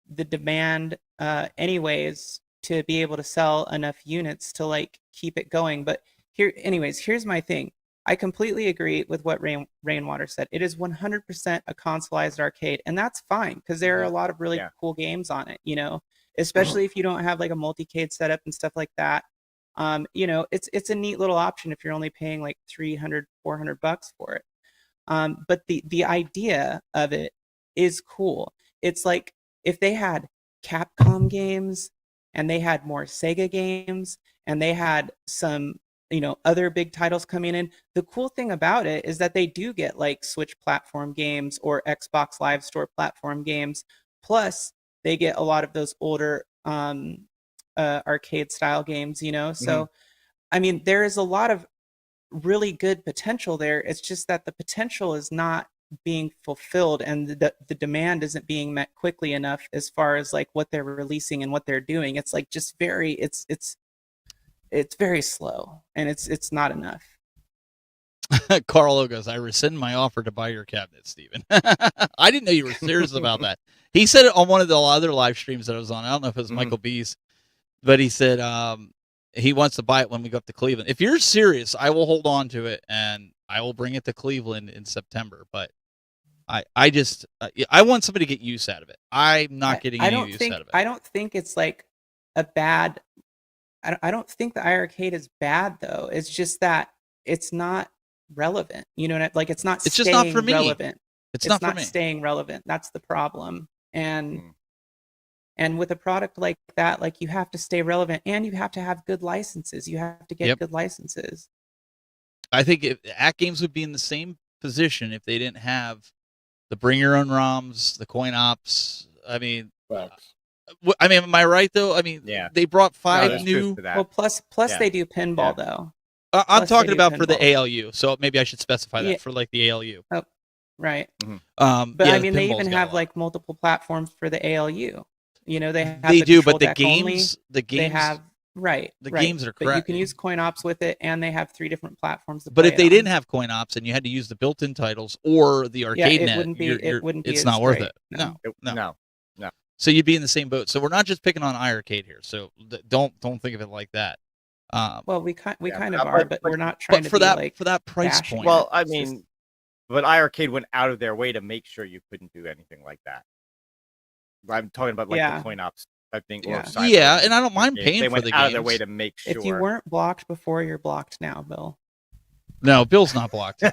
the demand anyways to be able to sell enough units to like keep it going. But here's my thing. I completely agree with what Rainwater said. It is 100% a consoleized arcade, and that's fine because there are a lot of really cool games on it, especially if you don't have like a multicade setup and stuff like that. It's a neat little option if you're only paying like $300-$400 for it. But the idea of it is cool. It's like if they had Capcom games and they had more Sega games and they had some other big titles coming in. The cool thing about it is that they do get like Switch platform games or Xbox Live Store platform games. Plus, they get a lot of those older arcade style games, So, I mean, there is a lot of really good potential there. It's just that the potential is not being fulfilled and the demand isn't being met quickly enough as far as like what they're releasing and what they're doing. It's like just very it's very slow and it's not enough. Carlo goes, I rescind my offer to buy your cabinet, Steven. I didn't know you were serious about that. He said it on one of the other live streams that I was on. I don't know if it was Michael B's, but he said he wants to buy it when we go up to Cleveland. If you're serious, I will hold on to it and I will bring it to Cleveland in September. But I just I want somebody to get use out of it. I'm not getting any use out of it. I don't think it's like a bad. I don't think the iArcade is bad though. It's just that it's not relevant. Like it's not. It's just not for me. Relevant. It's not for me. Staying relevant. That's the problem. And with a product like that, like you have to stay relevant and you have to have good licenses. You have to get good licenses. I think At Games would be in the same position if they didn't have the bring your own ROMs, the coin ops. I mean. Facts. Am I right though? I mean, they brought 5 new. Well, plus they do pinball though. I'm talking about for the ALU, so maybe I should specify that for like the ALU. Oh, right. But I mean, they even have like multiple platforms for the ALU. They have they the do, but the games they have the games are crap. But you can use coin ops with it, and they have 3 different platforms. But if they didn't have coin ops and you had to use the built-in titles or the arcade net, it wouldn't be. It's not worth it. No. So you'd be in the same boat. So we're not just picking on iArcade here. So don't think of it like that. Well, we kind of are, but we're not trying to for be that like for that price bashing point. Well, I mean, but iArcade went out of their way to make sure you couldn't do anything like that. I'm talking about like the coin ops type thing. Or and I don't mind paying for the games. They went out of their way to make sure. If you weren't blocked before, you're blocked now, Bill. No, Bill's not blocked.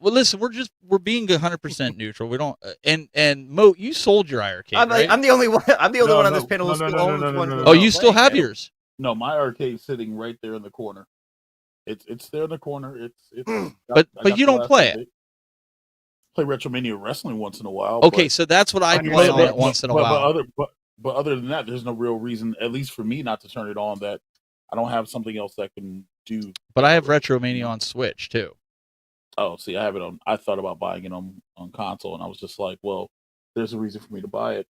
Well, listen, we're being 100% neutral. We don't. And Mo, you sold your arcade, right? I'm the only one. I'm the only No, one on this no, panel no, who no, still no, no, owns no, no, one. no, who's no. Oh, not you still playing have it. yours. No, my arcade's sitting right there in the corner. It's there in the corner. It's. But you don't play it. Play Retromania Wrestling once in a while. Okay, but, so that's what I On your play on Switch. it once in a while. But other than that, there's no real reason, at least for me, not to turn it on. That I don't have something else that can do. But I have Retromania on Switch too. Oh, see, I have it on. I thought about buying it on console, and I was just like, well, there's a reason for me to buy it.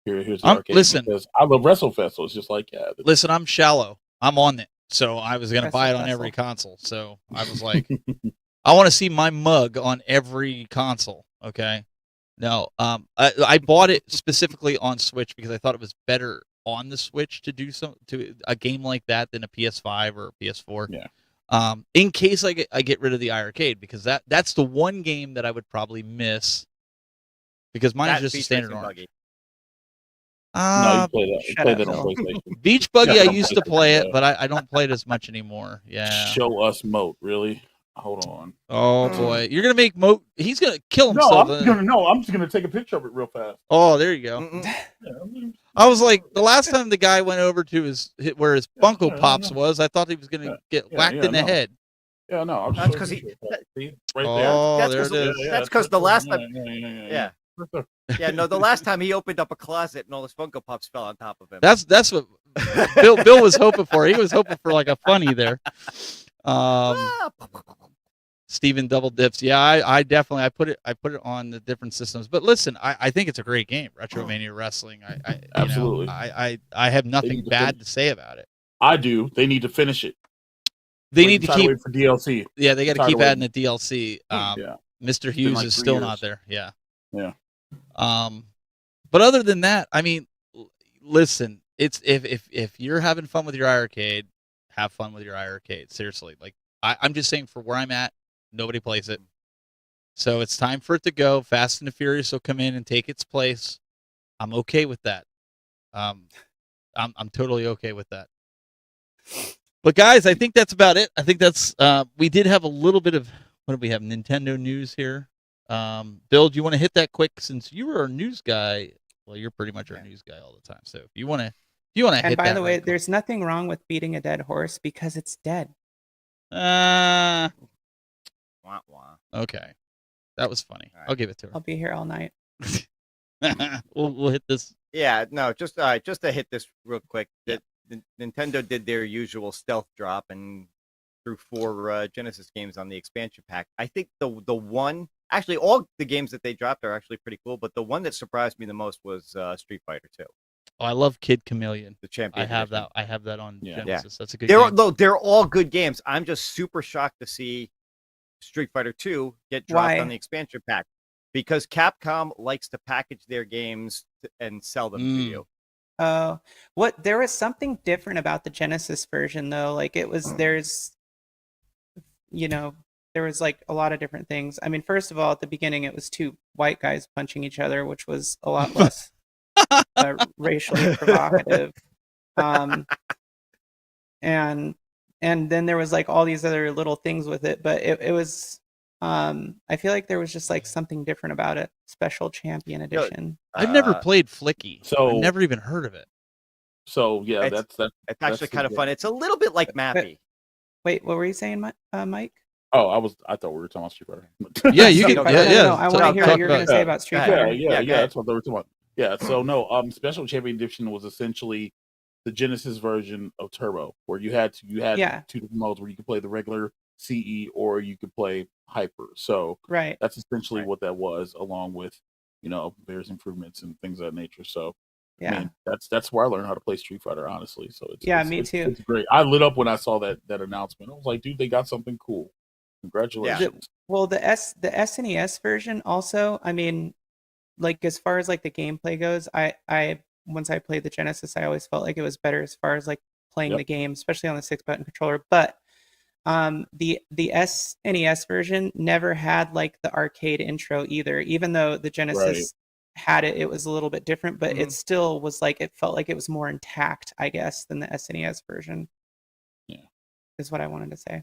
Here's the arcade. Listen, because I love WrestleFest, so it's just like, yeah. Listen, I'm shallow. I'm on it, so I was gonna buy it on WrestleFest. every console. So I was like, I want to see my mug on every console. Okay. No, I bought it specifically on Switch because I thought it was better on the Switch to do to a game like that than a PS5 or a PS4. Yeah. In case I get rid of the iArcade, because that's the one game that I would probably miss because mine's just a standard orange. No, you play that. shut Play up, that on Bill. PlayStation. Beach Buggy, Yeah, I on used to PlayStation, play it, yeah. but I don't play it as much anymore. Yeah. Show us Moat, really? Hold on. Oh boy, you're gonna make Mo. He's gonna kill No, himself. I'm just gonna take a picture of it real fast. Oh, there you go. Yeah, I was like, the last time the guy went over to where his Funko yeah, Pops yeah. was, I thought he was gonna get whacked in the no. head. Yeah, no, I'm That's just 'cause showing he- you a picture. See? Right Oh, there. there it is. That's 'cause the last time- Yeah. Yeah, no, the last time he opened up a closet and all his Funko Pops fell on top of him. That's what Bill was hoping for. He was hoping for like a funny there. Steven double dips. Yeah, I definitely I put it on the different systems. But listen, I think it's a great game, Retromania Wrestling. Absolutely. I have nothing need to bad to say about it. I do. They need to finish it. They Like, need to try keep wait for DLC. Yeah, they got to Tired keep of adding the DLC. Yeah. Mr. been Hughes like is 3 still years. not there. Yeah. Yeah. But other than that, I mean, listen, it's if you're having fun with your iArcade, have fun with your iArcade. Seriously, like I'm just saying, for where I'm at, nobody plays it, so it's time for it to go. Fast and the Furious will come in and take its place. I'm okay with that. I'm totally okay with that. But guys, I think that's about it. I think that's we did have a little bit of, what do we have? Nintendo news here. Bill, do you want to hit that quick, since you were our news guy? Well, you're pretty much our news guy all the time. So if you want to hit that. And by the way, right quick. there's nothing wrong with beating a dead horse because it's dead. Wah, wah. Okay, that was funny. All right. I'll give it to I'll be here all night. her. we'll hit this. Yeah, no, just to hit this real quick. Nintendo did their usual stealth drop and threw 4 Genesis games on the expansion pack. I think the one, actually all the games that they dropped are actually pretty cool, but the one that surprised me the most was Street Fighter 2, Oh, I love Kid Chameleon. the champion. I have edition. that. I have that on Yeah. Genesis. That's a good They're game. they're all good games. I'm just super shocked to see Street Fighter 2 get dropped Why? on the expansion pack, because Capcom likes to package their games and sell them to you. There was something different about the Genesis version though. Like there was like a lot of different things. I mean, first of all, at the beginning, it was 2 white guys punching each other, which was a lot less racially provocative. And then there was like all these other little things with it, but it was. I feel like there was just like something different about it. Special Champion Edition. I've never played Flicky. so- I've never even heard of it. So yeah, It's- that's It's actually the kind of game. fun. It's a little bit like Mappy. Wait, what were you saying, Mike? Oh, I thought we were talking about Street Fighter. Yeah, you Street can. Fighter. Yeah, No, I want to talk hear what you're about going to say about Street Yeah, Fighter. Yeah, go ahead. that's what they were talking about. Yeah, so no, Special Champion Edition was essentially the Genesis version of Turbo, where you had Yeah. 2 different modes where you could play the regular CE or you could play Hyper. So Right. that's essentially Right. what that was, along with various improvements and things of that nature. So Yeah. I mean, that's where I learned how to play Street Fighter, honestly. So Me too. It's great. I lit up when I saw that announcement. I was like, dude, they got something cool. Congratulations. Well, the SNES version also, I mean, like as far as like the gameplay goes, I once I played the Genesis, I always felt like it was better as far as like playing Yep. the game, especially on the 6-button controller. But the SNES version never had like the arcade intro either. Even though the Genesis had it, it was a little bit different, but it still was like, it felt like it was more intact, I guess, than the SNES version. Yeah. Is what I wanted to say.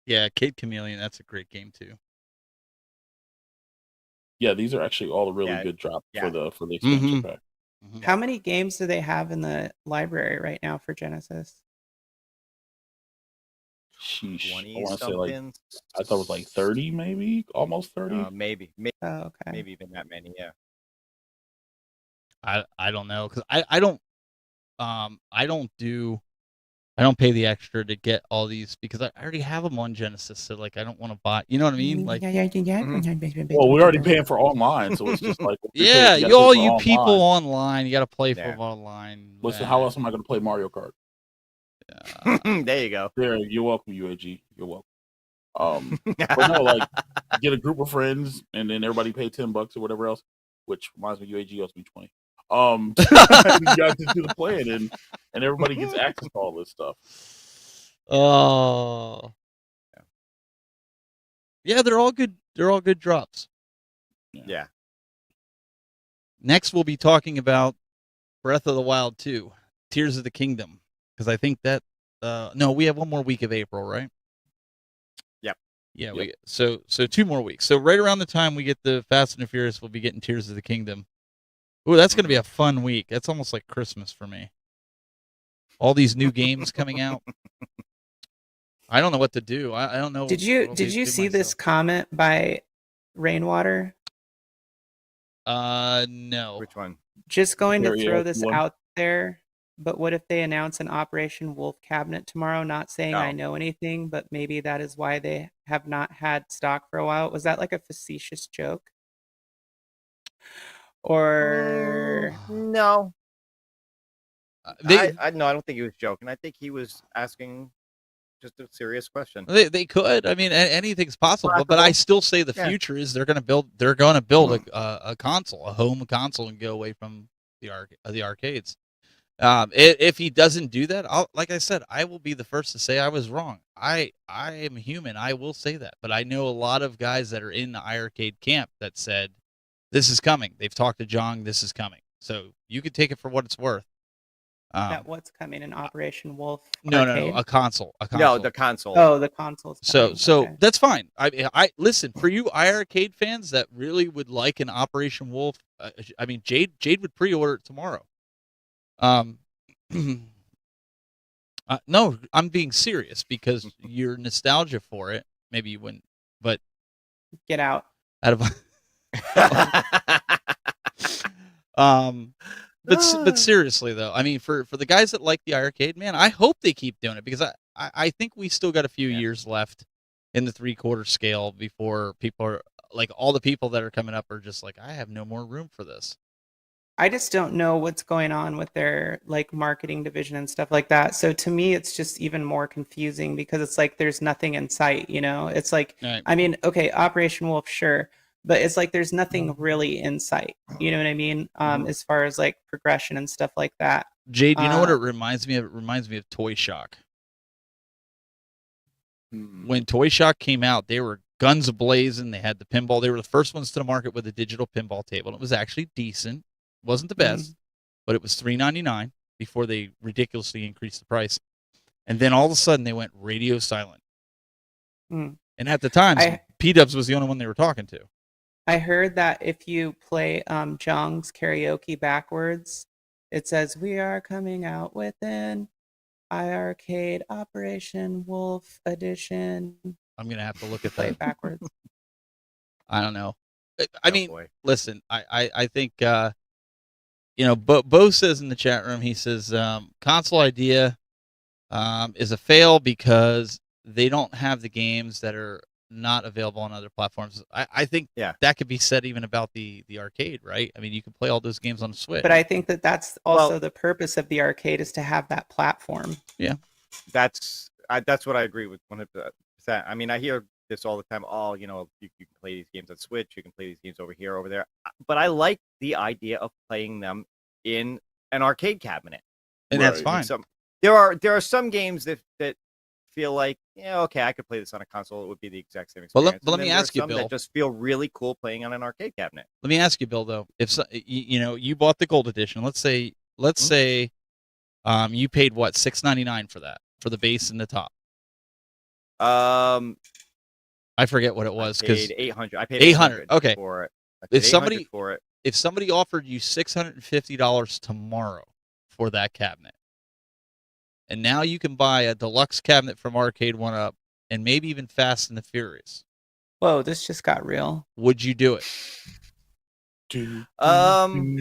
Yeah, Kid Chameleon. That's a great game too. Yeah, these are actually all really Yeah, good drops yeah. for the expansion Mhm. pack. How many games do they have in the library right now for Genesis? Sheesh. I 20 want to say like something. I thought it was like 30, maybe almost 30. Maybe, Oh, okay. maybe even that many. Yeah. I don't know because I don't I don't pay the extra to get all these because I already have them on Genesis. So like I don't want to buy. You know what I mean? Like Well, we're already paying for online, so it's just like yeah, you you all gotta pay for you people online. online, you got to play for Yeah. them online. Listen, how else am I going to play Mario Kart? There you go. There, you're welcome, UAG. You're welcome. But no, like get a group of friends and then everybody pay $10 or whatever else. Which reminds me, UAG owes me 20. You guys just do the plan and everybody gets access to all this stuff. Oh, yeah, they're all good. They're all good drops. Yeah. Next, we'll be talking about Breath of the Wild 2, Tears of the Kingdom, because I think that no, we have one more week of April, right? Yep. Yeah, Yep. so 2 more weeks. So right around the time we get the Fast and the Furious, we'll be getting Tears of the Kingdom. Ooh, that's going to be a fun week. That's almost like Christmas for me. All these new games coming out. I don't know what to do. I don't know. Did you see this comment by Rainwater? No. Which one? Just going to Karaoke throw this one? out there, but what if they announce an Operation Wolf cabinet tomorrow? Not saying I Oh. know anything, but maybe that is why they have not had stock for a while. Was that like a facetious joke? Or No. They No, I don't think he was joking. I think he was asking just a serious question. they could. I mean, anything's possible. But I Possible. still say the Yeah. future is they're going to build. They're going to build a console, a home console, and go away from the arcades. If he doesn't do that, like I said, I will be the first to say I was wrong. I am human. I will say that. But I know a lot of guys that are in the iArcade camp that said this is coming. They've talked to Jong. This is coming. So you could take it for what it's worth. that what's coming in Operation Wolf No, arcade? a console. A No, console. the console. Oh, the console's coming. So Okay. that's fine. I listen for you iArcade fans that really would like an Operation Wolf. I mean, Jade would pre-order it tomorrow. No, I'm being serious because your nostalgia for it. Maybe you wouldn't, but Get out. out of but seriously though, I mean, for the guys that like the arcade, man, I hope they keep doing it because I think we still got a few years left in the 3/4 scale before people are like all the people that are coming up are just like, I have no more room for this. I just don't know what's going on with their like marketing division and stuff like that. So to me, it's just even more confusing because it's like there's nothing in sight, you know? It's like, Right. I mean, okay, Operation Wolf, sure, but it's like there's nothing really in sight. You know what I mean? As far as like progression and stuff like that. Jade, you know what it reminds me of? It reminds me of Toy Shock. When Toy Shock came out, they were guns a-blazing. They had the pinball. They were the first ones to the market with a digital pinball table. And it was actually decent. It wasn't the best, but it was $3.99 before they ridiculously increased the price. And then all of a sudden, they went radio silent. Mm. And at the time, P-Dubs was the only one they were talking to. I heard that if you play Jong's karaoke backwards, it says, "We are coming out with an iArcade Operation Wolf Edition." I'm going to have to look at Play that. it backwards. I don't know. I mean, listen, I think, you know, Bo says in the chat room, he says, console idea is a fail because they don't have the games that are not available on other platforms. I think that could be said even about the arcade, right? I mean, you can play all those games on the Switch. But I think that that's also the purpose of the arcade is to have that platform. Yeah. That's what I agree with 100%. I mean, I hear this all the time. Oh, you know, you can play these games on Switch. You can play these games over here, over there. But I like the idea of playing them in an arcade cabinet. And that's fine. There are some games that feel like, yeah, okay, I could play this on a console. It would be the exact same experience. But let me ask you, Bill. That just feel really cool playing on an arcade cabinet. Let me ask you, Bill. Though, if you know you bought the gold edition, let's say you paid what $6.99 for that for the base and the top. I forget what it was because 800. I paid 800. Okay. For it. I If paid 800 somebody for it. if somebody offered you $650 tomorrow for that cabinet, and now you can buy a deluxe cabinet from Arcade One Up and maybe even Fast and the Furious, Whoa, this just got real. would you do it? Um,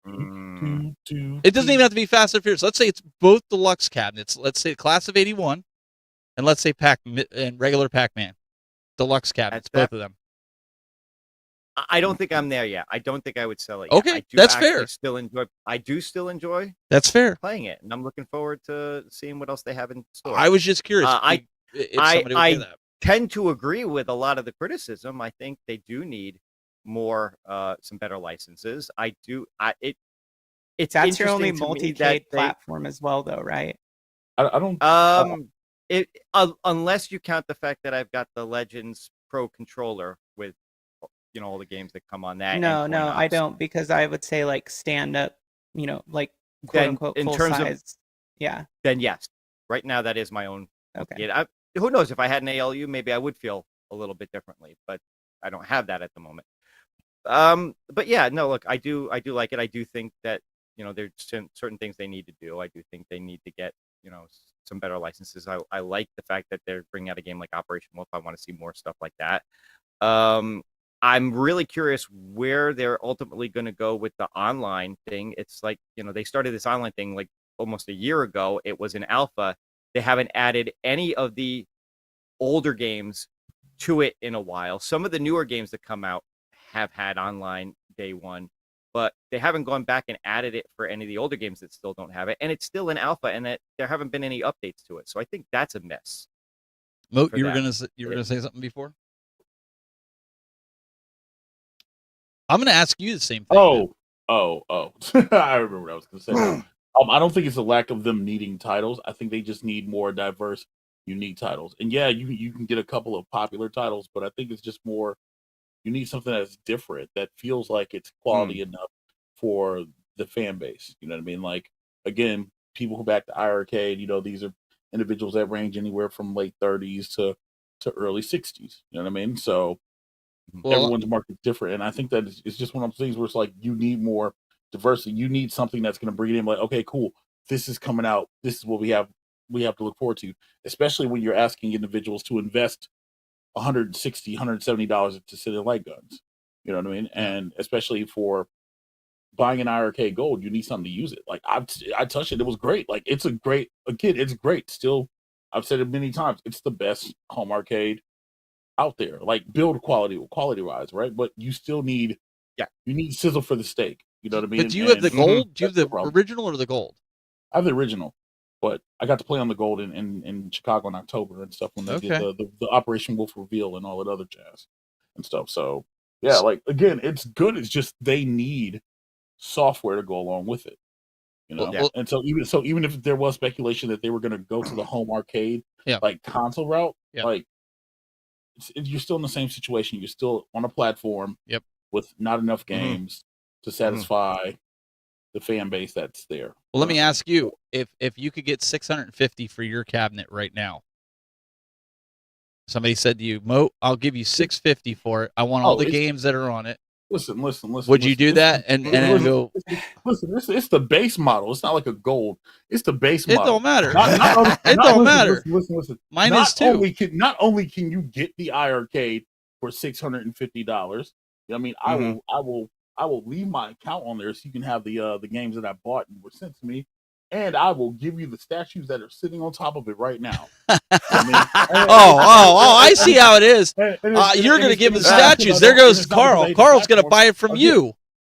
It doesn't even have to be Fast and Furious. Let's say it's both deluxe cabinets. Let's say Class of '81, and let's say and regular Pac-Man, deluxe cabinets, That's both of them. I don't think I'm there yet. I don't think I would sell it yet. Okay, I do that's actually fair. I do still enjoy That's fair. playing it, and I'm looking forward to seeing what else they have in store. I was just curious if somebody would pay that. tend to agree with a lot of the criticism. I think they do need more, some better licenses. I do. It's That's your only interesting to me that multi-cade they- platform as well, though, right? I don't. Unless you count the fact that I've got the Legends Pro controller with, all the games that come on that. No, and no, I coin-ops. don't, because I would say like stand up, like quote Then, unquote in full terms of- size. Yeah. Then yes, right now that is my own. Okay. Yeah, who knows, if I had an ALU, maybe I would feel a little bit differently, but I don't have that at the moment. But yeah, no, look, I do like it. I do think that there's certain things they need to do. I do think they need to get some better licenses. I like the fact that they're bringing out a game like Operation Wolf. I want to see more stuff like that. I'm really curious where they're ultimately going to go with the online thing. It's like, they started this online thing like almost a year ago. It was in alpha. They haven't added any of the older games to it in a while. Some of the newer games that come out have had online day one, but they haven't gone back and added it for any of the older games that still don't have it. And it's still in alpha, and that there haven't been any updates to it. So I think that's a miss. Moat, for you were that. gonna say something before. I'm gonna ask you the same thing. Oh. I remember what I was going to say. I don't think it's a lack of them needing titles. I think they just need more diverse, unique titles. And yeah, you can get a couple of popular titles, but I think it's just more. You need something that's different, that feels like it's quality enough for the fan base. You know what I mean? Like, again, people who back to iArcade, these are individuals that range anywhere from late 30s to early 60s. You know what I mean? So everyone's market's different. And I think that it's just one of those things where it's like you need more diversity. You need something that's going to bring it in like, okay, cool. This is coming out. This is what we have to look forward to, especially when you're asking individuals to invest $160, $170 to sit in light guns. You know what I mean? And especially for buying an iArcade Gold, you need something to use it. Like I touched it. It was great. Like it's it's great. Still, I've said it many times. It's the best home arcade out there. Like build quality wise, right? But you still need, you need sizzle for the steak. You know what I mean? But do you have the gold? Do you have the problem. original or the gold? I have the original, but I got to play on the gold in Chicago in October and stuff when they did the Operation Wolf reveal and all that other jazz and stuff. So yeah, like again, it's good. It's just they need software to go along with it. And so even if there was speculation that they were going to go to the home arcade like console route, like you're still in the same situation. You're still on a platform with not enough games to satisfy the fan base that's there. Well, let me ask you, if you could get $650 for your cabinet right now, somebody said to you, Mo, I'll give you $650 for it. I want all the games that are on it. Listen. Would you do that? And go? Listen, it's the base model. It's not like a gold. It's the base model. It don't matter. It don't matter. Listen. Mine is too. Not only can you get the iArcade for $650, I mean, I will leave my account on there so you can have the games that I bought and were sent to me, and I will give you the statues that are sitting on top of it right now. I see how it is. You're going to give the statues. There goes Carl. Carl's going to buy it from you.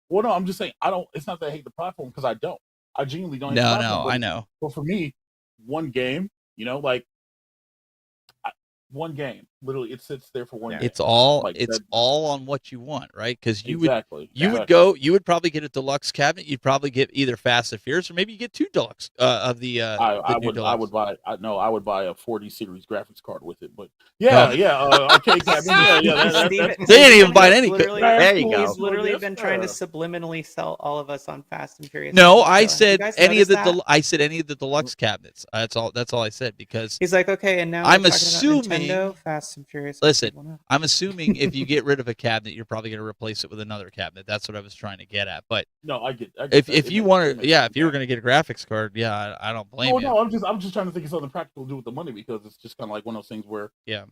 Well, no, I'm just saying it's not that I hate the platform because I don't. I genuinely don't. No, I know. But for me, one game, one game, literally, it sits there for one game. It's all all on what you want, right? Because you would probably get a deluxe cabinet. You'd probably get either Fast and Furious, or maybe you get two deluxe of the. I would buy a 40 series graphics card with it, but arcade cabinet. They ain't even buying any. There you go. He's literally been trying to subliminally sell all of us on Fast and Furious. No, I said any of the. I said any of the deluxe cabinets. That's all I said because he's like, okay, and now I'm we're assuming. Nintendo, Fast Fast and Furious. Listen, Arcade 1 up. I'm assuming if you get rid of a cabinet, you're probably going to replace it with another cabinet. That's what I was trying to get at. But No, I get if that. you want to, if you were going to get a graphics card, yeah, I don't blame Oh you. no, I'm just trying to think of something practical to do with the money, because it's just kind of like one of those things where Yeah.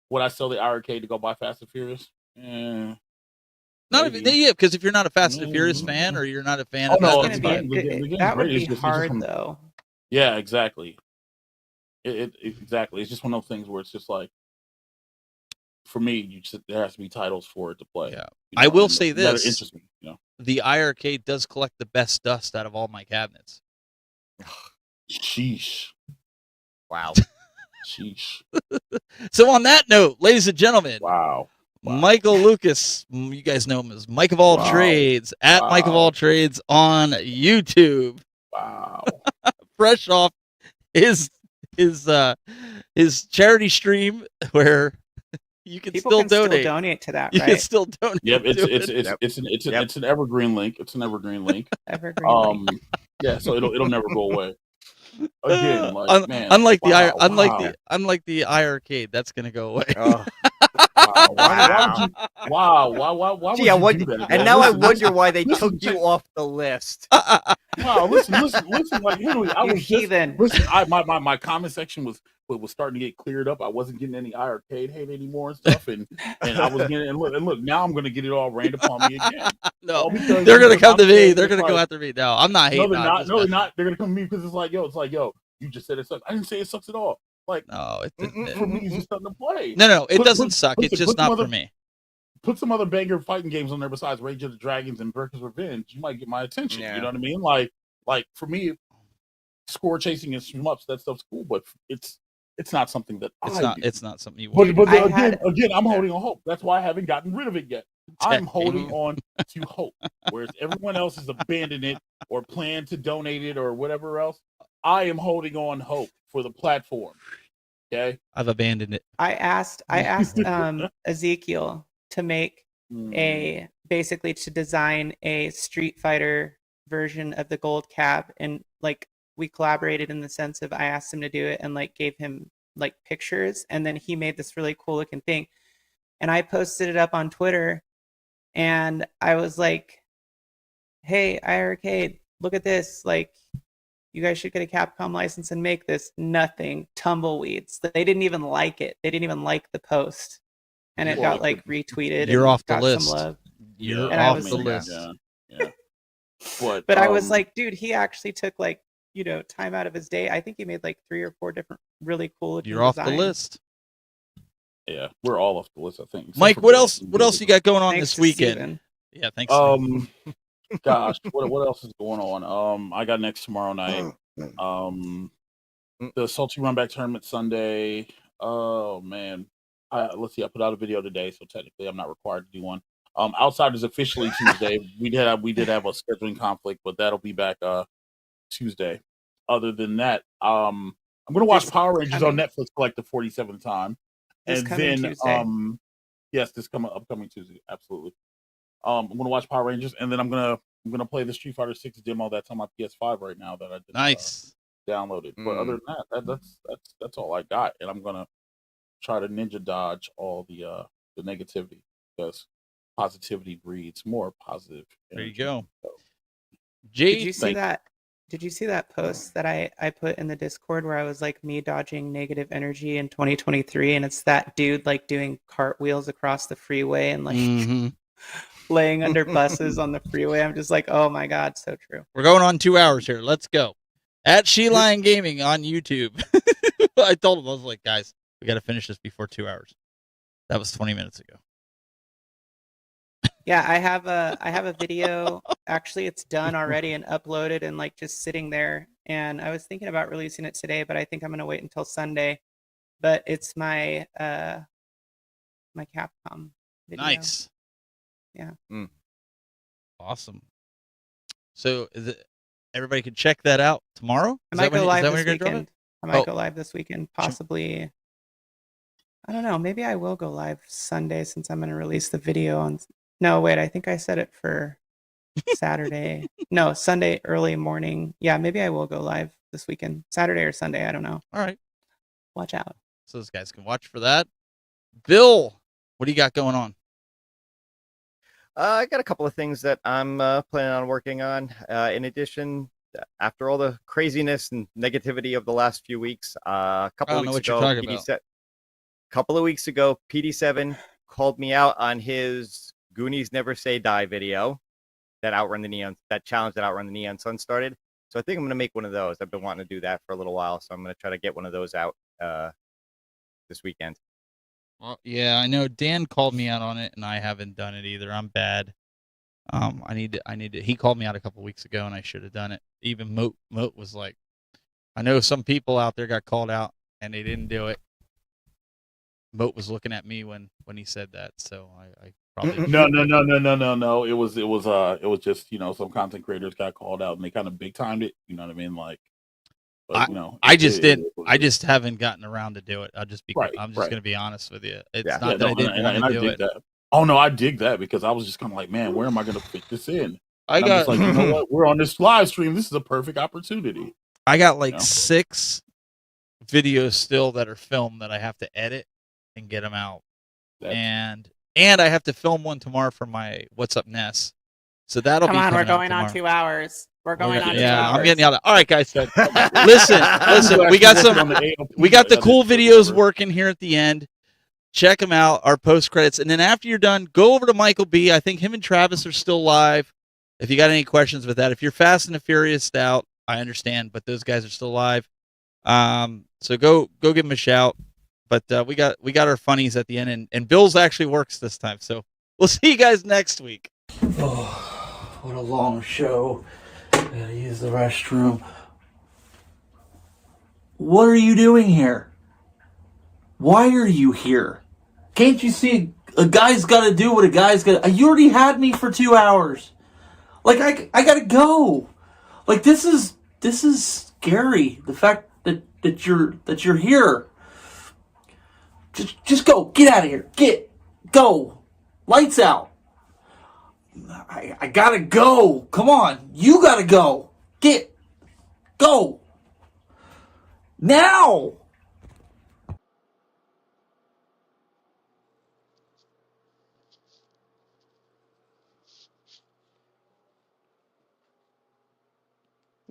would I sell the arcade to go buy Fast and Furious? Not Maybe. yeah, because if you're not a Fast and Furious fan, or you're not a fan Oh of no, that, It's that's gonna fine. be the game's that would great. be It's just hard one- though. Yeah, exactly. Exactly. It's just one of those things where it's just like, for me, there has to be titles for it to play. Yeah. You I know, will and say that this. interests me. The iArcade does collect the best dust out of all my cabinets. Sheesh. Wow. Sheesh. So on that note, ladies and gentlemen, Wow. Michael Lucas, you guys know him as Mike of All Wow. Trades, at Mike of Wow. All Trades on YouTube, Wow. fresh off his charity stream where you can People still can donate. still donate to that, You can right? still donate. Yep. to it. It's an evergreen link. It's an evergreen link. Evergreen. link. Yeah. So it'll never go away. Again, man. Unlike wow, unlike the iArcade, that's gonna go away. Oh. Wow. Why would Gee, you I do that? and man? now I Listen, wonder why they listen, took you off the list. Wow, listen. Like literally, I You was just heathen. listen. My comment section was starting to get cleared up. I wasn't getting any iArcade hate anymore and stuff, and I was getting and look. Now I'm gonna get it all rained upon me again. No, All because- they're gonna because come I'm to me. saying They're it's gonna go like- after me. No, I'm not hating. No, they're I'm not. just No, they're messing. not. They're gonna come to me because it's like, yo, you just said it sucks. I didn't say it sucks at all. Like, No, for me, it's just something to play. no, it Put- doesn't put- suck. It's listen, just put some not for other- me. Put some other banger fighting games on there besides Rage of the Dragons and Berserk's Revenge. You might get my attention. Yeah. You know what I mean? Like for me, score chasing and shmups, that stuff's cool, but it's not something that It's I not. do. It's not something you want. But I again, I'm holding on hope. That's why I haven't gotten rid of it yet. I'm holding Dang. on to hope. Whereas everyone else has abandoned it or planned to donate it or whatever else, I am holding on hope for the platform. Okay. I've abandoned it. I asked Ezekiel to make basically to design a Street Fighter version of the gold cab, and like we collaborated in the sense of I asked him to do it and like gave him like pictures, and then he made this really cool looking thing, and I posted it up on Twitter, and I was like, hey, iArcade, look at this, like you guys should get a Capcom license and make this. Nothing. Tumbleweeds. They didn't even like it. They didn't even like the post. And it got like retweeted. You're and off the got list. Some love. You're And I off was the like- list. Yeah. But I was like, dude, he actually took like, time out of his day. I think he made like 3 or 4 different really cool looking You're off the designs. list. yeah, we're all off the list, I think. Except Mike, for what Bill. else? What else you got going on Thanks this to weekend? Steven. Yeah, thanks. Steve. Gosh, what else is going on? I got next tomorrow night. The Salty Runback tournament Sunday. Oh man. Let's see, I put out a video today, so technically I'm not required to do one. Outsiders officially Tuesday. We did have a scheduling conflict, but that'll be back Tuesday. Other than that, I'm gonna watch This Power Rangers coming- on Netflix for like the 47th time. This And coming then Tuesday. yes, this upcoming Tuesday, absolutely. I'm gonna watch Power Rangers, and then I'm gonna play the Street Fighter 6 demo that's on my PS5 right now that I just Nice. downloaded. But other than that, that's all I got, and I'm gonna try to ninja dodge all the negativity, because positivity breeds more positive. There you energy. go. So, Jay, Did you see thank- that? Did you see that post that I put in the Discord where I was like me dodging negative energy in 2023, and it's that dude like doing cartwheels across the freeway and like Mhm. laying under buses on the freeway. I'm just like, oh my god, so true. We're going on 2 hours here. Let's go. At Shelion Gaming on YouTube. I told him, I was like, guys, we got to finish this before 2 hours. That was 20 minutes ago. Yeah, I have a video. Actually, it's done already and uploaded and like just sitting there. And I was thinking about releasing it today, but I think I'm gonna wait until Sunday. But it's my my Capcom video. Nice. Yeah. Awesome. So is it, everybody can check that out tomorrow? I Is might that when- go is live that when this you're gonna drop weekend. it? I might Oh. go live this weekend, possibly. I don't know. Maybe I will go live Sunday since I'm gonna release the video on. No, wait. I think I set it for Saturday. No, Sunday early morning. Yeah, maybe I will go live this weekend, Saturday or Sunday. I don't know. All right. Watch out. So those guys can watch for that. Bill, what do you got going on? I got a couple of things that I'm planning on working on. In addition, after all the craziness and negativity of the last few weeks, a couple I of don't know weeks what you're ago, talking about. couple of weeks ago, PD7 called me out on his Goonies Never Say Die video that challenge that Outrun the Neon Sun started. So I think I'm gonna make one of those. I've been wanting to do that for a little while, so I'm gonna try to get one of those out this weekend. Well, yeah, I know Dan called me out on it, and I haven't done it either. I'm bad. I need to. He called me out a couple weeks ago, and I should have done it. Even Moat was like, I know some people out there got called out, and they didn't do it. Moat was looking at me when he said that, so I probably No. It was just, you know, some content creators got called out and they kind of big timed it. You know what I mean? Like, but you know, I just didn't. I just haven't gotten around to do it. I'm just right. gonna be honest with you. It's Yeah. not that I didn't want to do dig it. that. Oh no, I dig that because I was just kind of like, man, where am I going to fit this in? I And I'm just got like, you know what? We're on this live stream. This is a perfect opportunity. like You know? 6 videos still that are filmed that I have to edit and get them out, and I have to film one tomorrow for my What's Up Ness. So that'll Come be on, coming we're going out on tomorrow. 2 hours. We're going on 2 Yeah, hours. I'm getting out. All right, guys. Listen. We got the cool videos working here at the end. Check them out, our post credits, and then after you're done, go over to Michael B. I think him and Travis are still live. If you got any questions with that, if you're Fast and the Furious out, I understand, but those guys are still live. So go give them a shout. But we got our funnies at the end, and Bill's actually works this time. So we'll see you guys next week. Oh, what a long show. Gotta use the restroom. What are you doing here? Why are you here? Can't you see a guy's got to do what a guy's got to... You already had me for 2 hours. Like, I got to go. Like, this is scary. The fact that you're here. Just go. Get out of here. Go. Lights out. I got to go. Come on. You got to go. Go. Now.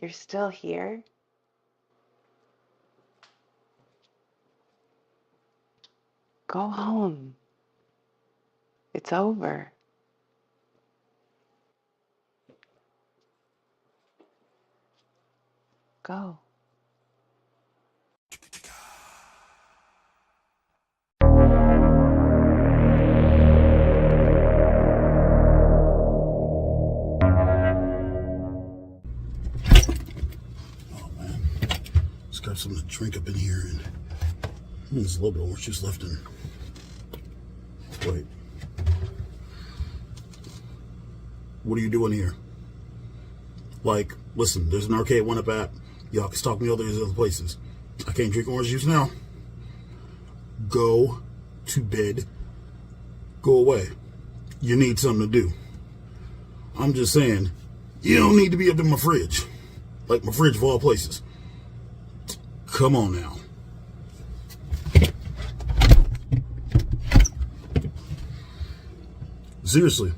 You're still here? Go home. It's over. Go. Just got something to drink up in here, and there's a little bit of orange juice left in. Wait. What are you doing here? Like, listen, there's an arcade one up at. Y'all can stalk me all these other places. I can't drink orange juice now. Go to bed. Go away. You need something to do. I'm just saying, you don't need to be up in my fridge. Like my fridge of all places. Come on now. Seriously.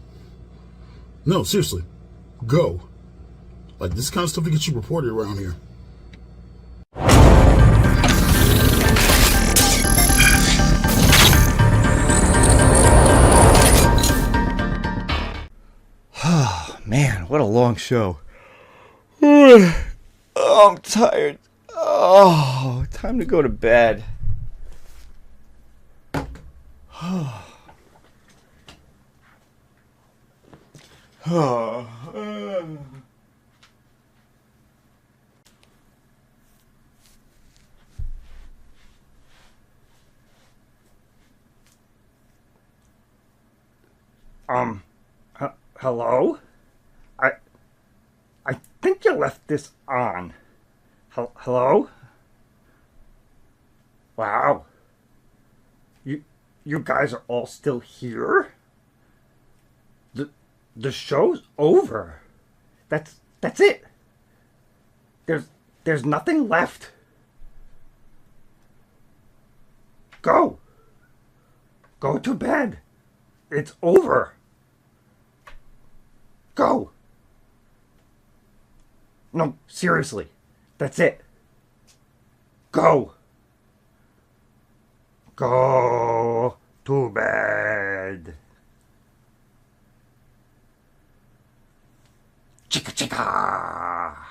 No, seriously. Go. Like, this kind of stuff to get you reported around here. Oh, man, what a long show. Oh, I'm tired. Oh, time to go to bed. Hello? I think you left this on. Hello? Wow. You guys are all still here? The show's over. That's it. There's nothing left. Go. Go to bed. It's over. Go. No, seriously. That's it. Go. Go to bed. Chicka chicka.